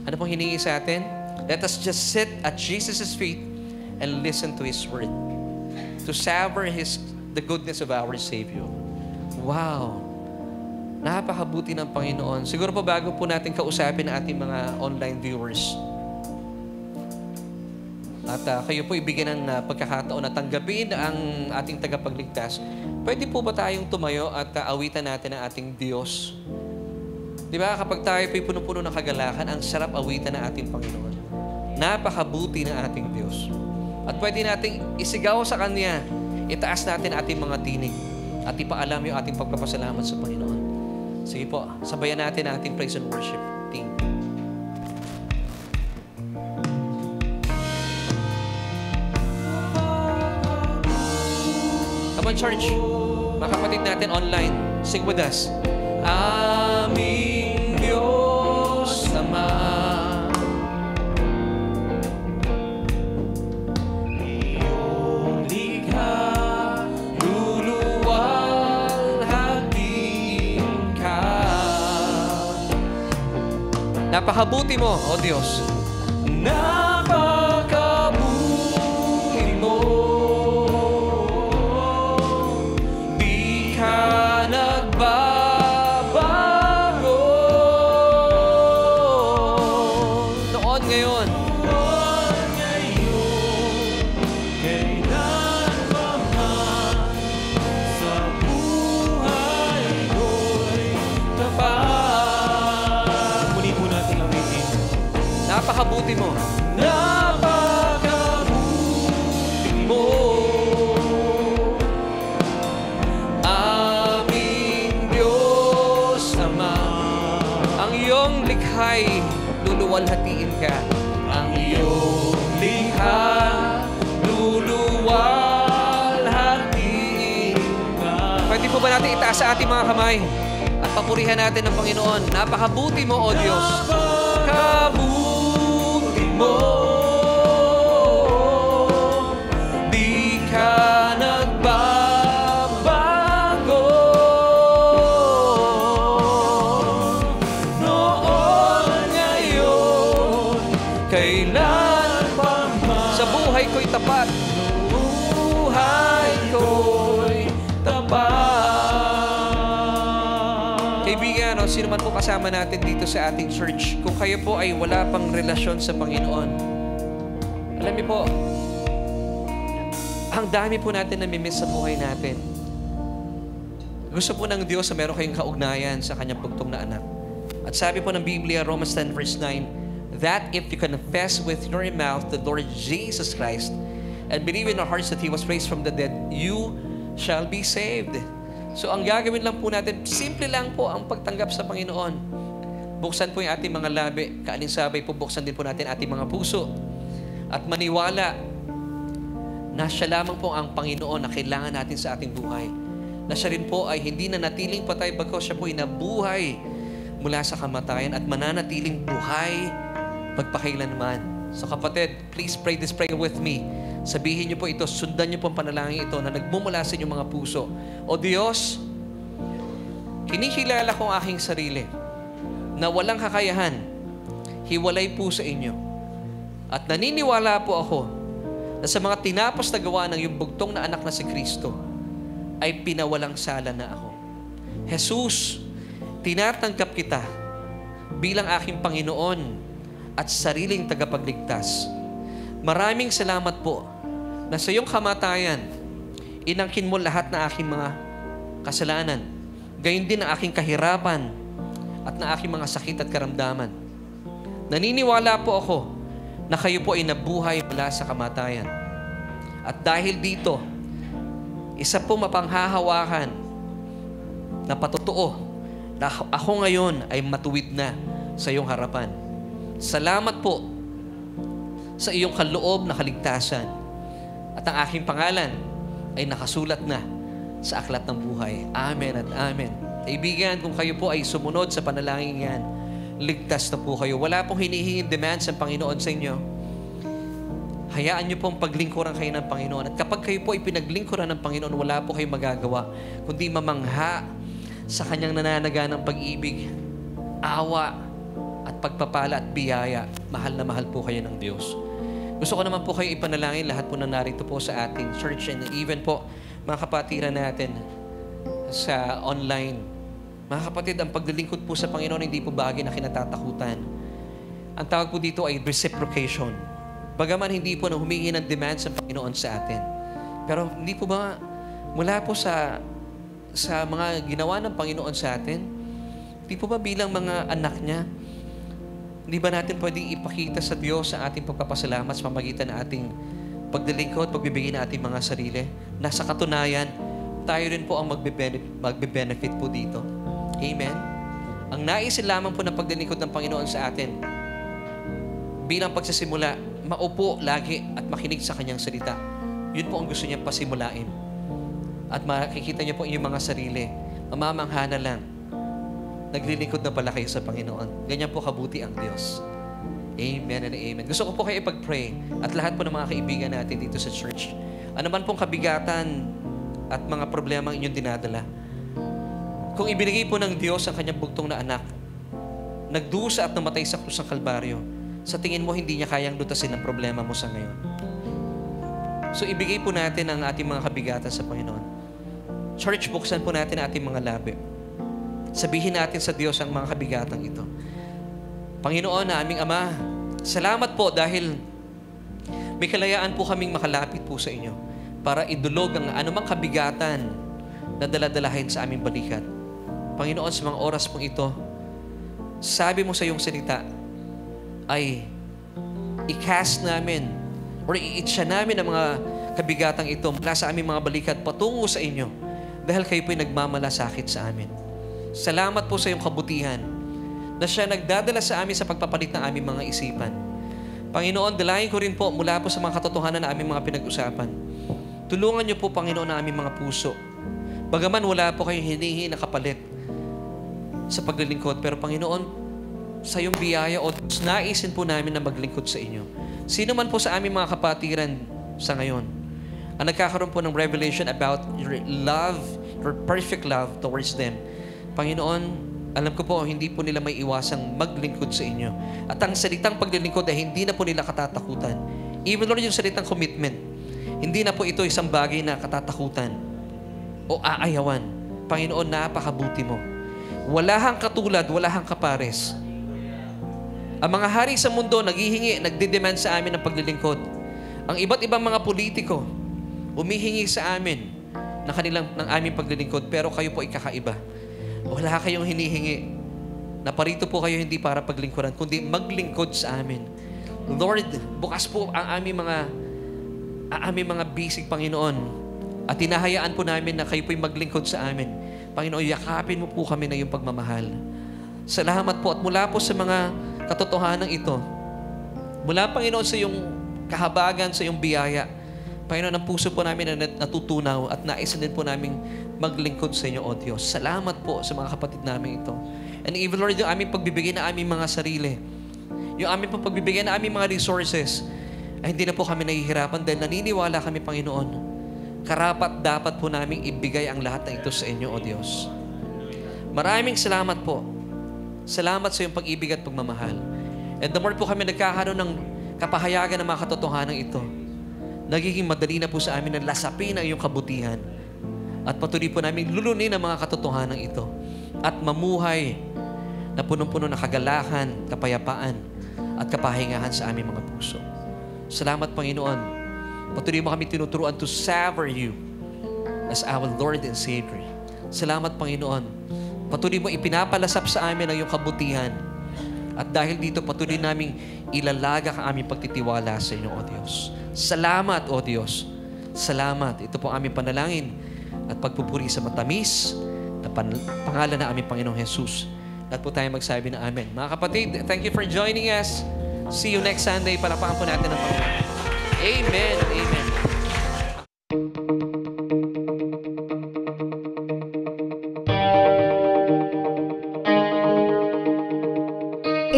Ano pong hinihingi sa atin? Let us just sit at Jesus' feet and listen to His word. To savor the goodness of our Savior. Wow! Napakabuti ng Panginoon. Siguro po bago po natin kausapin ang ating mga online viewers, at kayo po ibigyan ng pagkakataon na tanggapin ang ating tagapagligtas, pwede po ba tayong tumayo at awitan natin ang ating Diyos? Di ba, kapag tayo po'y puno-puno ng kagalakan, ang sarap awitan ng ating Panginoon. Napakabuti ng ating Diyos. At pwede nating isigaw sa Kanya, itaas natin ating mga tinig at ipaalam yung ating pagpapasalamat sa Panginoon. Sige po, sabayan natin ang ating praise and worship team. Come on, church. Mga kapatid natin online, sing with us. Aming Diyos Ama, iyong likha, luluwalhatiin ka. Napakabuti mo, O Diyos. Napakabuti mo. Di ka nagbabago. Noon, ngayon. Noon, ngayon. Kailan pa man sa buhay ko'y tapat. Muli po natin awitin. Napakabuti mo. Napakabuti mo. Aming Diyos Ama. Ang iyong likhay, luluwalhatiin ka. Ang iyong likha, luluwalhatiin ka. Pwede po ba natin itaas sa ating mga kamay at papurihan natin ng Panginoon? Napakabuti mo, O Diyos. Kabuti mo, di ka nagbabago. Noon, ngayon, kailan pa man sa buhay ko'y tapat. Buhay ko'y tapat. Kaibigan, sino man po kasama natin dito sa ating church, kung kayo po ay wala pang relasyon sa Panginoon, alam niyo po, ang dami po natin namimiss sa buhay natin. Gusto po ng Diyos na meron kayong kaugnayan sa Kanyang bugtong na anak. At sabi po ng Biblia, Romans 10 verse 9, that if you confess with your mouth the Lord Jesus Christ and believe in your hearts that He was raised from the dead, you shall be saved. So ang gagawin lang po natin, simple lang po ang pagtanggap sa Panginoon. Buksan po yung ating mga labi, kaalinsabay po buksan din po natin ating mga puso. At maniwala na siya lamang po ang Panginoon na kailangan natin sa ating buhay. Na siya rin po ay hindi na natiling patay bagkus siya po ay nabuhay mula sa kamatayan at mananatiling buhay magpakailanman. So kapatid, please pray this prayer with me. Sabihin niyo po ito, sundan niyo po ang panalangin ito na nagmumula sa inyong mga puso. O Diyos, kinikilala ko ang aking sarili na walang kakayahan, hiwalay po sa inyo. At naniniwala po ako na sa mga tinapos na gawa ng iyong bugtong na anak na si Kristo, ay pinawalang sala na ako. Jesus, tinatanggap kita bilang aking Panginoon at sariling tagapagligtas. Maraming salamat po na sa iyong kamatayan, inangkin mo lahat na aking mga kasalanan. Gayon din ang aking kahirapan at na aking mga sakit at karamdaman. Naniniwala po ako na kayo po ay nabuhay mula sa kamatayan. At dahil dito, isa po mapanghahawakan na patotoo na ako ngayon ay matuwid na sa iyong harapan. Salamat po sa iyong kaloob na kaligtasan at ang aking pangalan ay nakasulat na sa aklat ng buhay. Amen at amen. Kaibigan, kung kayo po ay sumunod sa panalangin yan, ligtas na po kayo. Wala pong hinihinging demands ng Panginoon sa inyo. Hayaan niyo pong paglingkuran kayo ng Panginoon. At kapag kayo po ay pinaglingkuran ng Panginoon, wala po kayong magagawa kundi mamangha sa Kanyang nananaga ng pag-ibig, awa, at pagpapala at biyaya. Mahal na mahal po kayo ng Diyos. Gusto ko naman po kayo ipanalangin lahat po na narito po sa ating church and even po mga kapatiran natin sa online. Mga kapatid, ang paglilingkod po sa Panginoon hindi po bagay na kinatatakutan. Ang tawag po dito ay reciprocation. Bagaman hindi po na humingi ng demands ng Panginoon sa atin. Pero hindi po ba mula po sa mga ginawa ng Panginoon sa atin, hindi po ba bilang mga anak niya, hindi ba natin pwedeng ipakita sa Diyos ang ating pagpapasalamat sa pamagitan ng ating paglilingkod, pagbibigay ng ating mga sarili? Nasa katunayan, tayo rin po ang magbe-benefit po dito. Amen? Ang naisin lamang po ng paglilingkod ng Panginoon sa atin, bilang pagsasimula, maupo lagi at makinig sa Kanyang salita. Yun po ang gusto niya pasimulain. At makikita niyo po inyong mga sarili, mamamangha na lang, naglilingkod na pala kayo sa Panginoon. Ganyan po kabuti ang Diyos. Amen and amen. Gusto ko po kayo ipag-pray at lahat po ng mga kaibigan natin dito sa church. Ano man pong kabigatan at mga problema ang inyong dinadala. Kung ibinigay po ng Diyos ang Kanyang bugtong na anak, nagdusa at namatay sa krus ng Kalbaryo, sa tingin mo hindi niya kayang lutasin ang problema mo sa ngayon. So ibigay po natin ang ating mga kabigatan sa Panginoon. Church, buksan po natin ang ating mga labi. Sabihin natin sa Diyos ang mga kabigatang ito. Panginoon na aming Ama, salamat po dahil may kalayaan po kaming makalapit po sa inyo para idulog ang anumang kabigatan na daladalahin sa aming balikat. Panginoon, sa mga oras pong ito, sabi mo sa iyong salita ay i-cast namin or i-itcha namin ang mga kabigatang ito mula sa aming mga balikat patungo sa inyo dahil kayo po'y nagmamalasakit sa amin. Salamat po sa iyong kabutihan na siya nagdadala sa amin sa pagpapalit ng aming mga isipan. Panginoon, dalayan ko rin po mula po sa mga katotohanan na aming mga pinag-usapan. Tulungan niyo po, Panginoon, na aming mga puso. Bagaman wala po kayong hinihingi na kapalit sa paglilingkod, pero Panginoon, sa iyong biyaya o naisin po namin na maglingkod sa inyo. Sino man po sa aming mga kapatiran sa ngayon ang nagkakaroon po ng revelation about your love, your perfect love towards them, Panginoon, alam ko po, hindi po nila may iwasang maglingkod sa inyo. At ang salitang paglilingkod ay hindi na po nila katatakutan. Even Lord, yung salitang commitment, hindi na po ito isang bagay na katatakutan o aayawan. Panginoon, napakabuti mo. Wala hang katulad, wala hang kapares. Ang mga hari sa mundo naghihingi, nagdidemand sa amin ng paglilingkod. Ang iba't ibang mga politiko, humihingi sa amin ng aming paglilingkod, pero kayo po ay kakaiba. Wala kayong hinihingi na parito po kayo hindi para paglingkuran, kundi maglingkod sa amin. Lord, bukas po ang aming mga bisig, Panginoon. At tinahayaan po namin na kayo po'y maglingkod sa amin. Panginoon, yakapin mo po kami na iyong pagmamahal. Salamat po. At mula po sa mga katotohanan ito, mula, Panginoon, sa iyong kahabagan, sa iyong biyaya, Panginoon, ang puso po namin na natutunaw at naisin din po namin maglingkod sa inyo, O Diyos. Salamat po sa mga kapatid namin ito. And even, Lord, yung aming pagbibigay na aming mga sarili, yung aming pagbibigay na aming mga resources, ay hindi na po kami nahihirapan dahil naniniwala kami, Panginoon, karapat dapat po namin ibigay ang lahat ng ito sa inyo, O Diyos. Maraming salamat po. Salamat sa iyong pag-ibig at pagmamahal. And the more po kami nagkakaroon ng kapahayagan ng mga katotohanan ito, nagiging madali na po sa amin na lasapin ang iyong kabutihan at patuloy po namin lulunin ang mga katotohanan ito at mamuhay na punong-puno ng kagalakan, kapayapaan at kapahingahan sa aming mga puso. Salamat, Panginoon. Patuloy mo kami tinuturuan to savor you as our Lord and Savior. Salamat, Panginoon. Patuloy mo ipinapalasap sa amin ang iyong kabutihan at dahil dito patuloy naming ilalagak ang aming pagtitiwala sa inyo, O Diyos. Salamat, O Diyos. Salamat. Ito po ang aming panalangin at pagpupuri sa matamis na pangalan na aming Panginoong Jesus. Lahat po tayo magsabi na amen. Mga kapatid, thank you for joining us. See you next Sunday. Palapakan po natin ang Panginoon. Amen. Amen.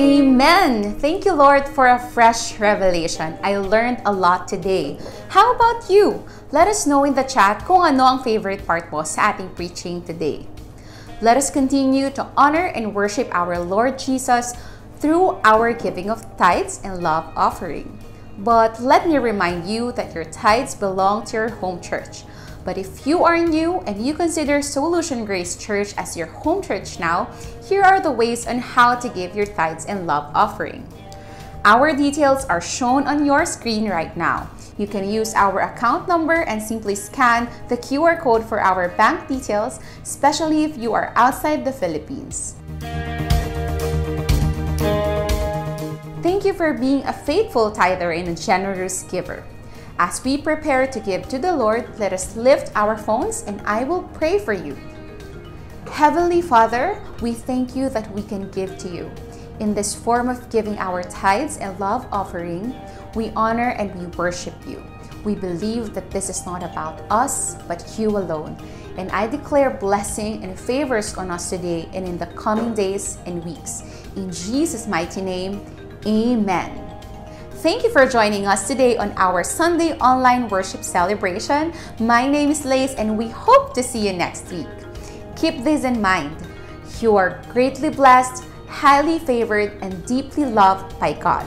Amen! Thank you, Lord, for a fresh revelation. I learned a lot today. How about you? Let us know in the chat kung ano ang favorite part mo sa ating preaching today. Let us continue to honor and worship our Lord Jesus through our giving of tithes and love offering. But let me remind you that your tithes belong to your home church. But if you are new and you consider Solution Grace Church as your home church now, here are the ways on how to give your tithes and love offering. Our details are shown on your screen right now. You can use our account number and simply scan the QR code for our bank details, especially if you are outside the Philippines. Thank you for being a faithful tither and a generous giver. As we prepare to give to the Lord, let us lift our phones and I will pray for you. Heavenly Father, we thank you that we can give to you. In this form of giving our tithes and love offering, we honor and we worship you. We believe that this is not about us, but you alone. And I declare blessing and favors on us today and in the coming days and weeks. In Jesus' mighty name, amen. Thank you for joining us today on our Sunday online worship celebration. My name is Lace and we hope to see you next week. Keep this in mind. You are greatly blessed, highly favored, and deeply loved by God.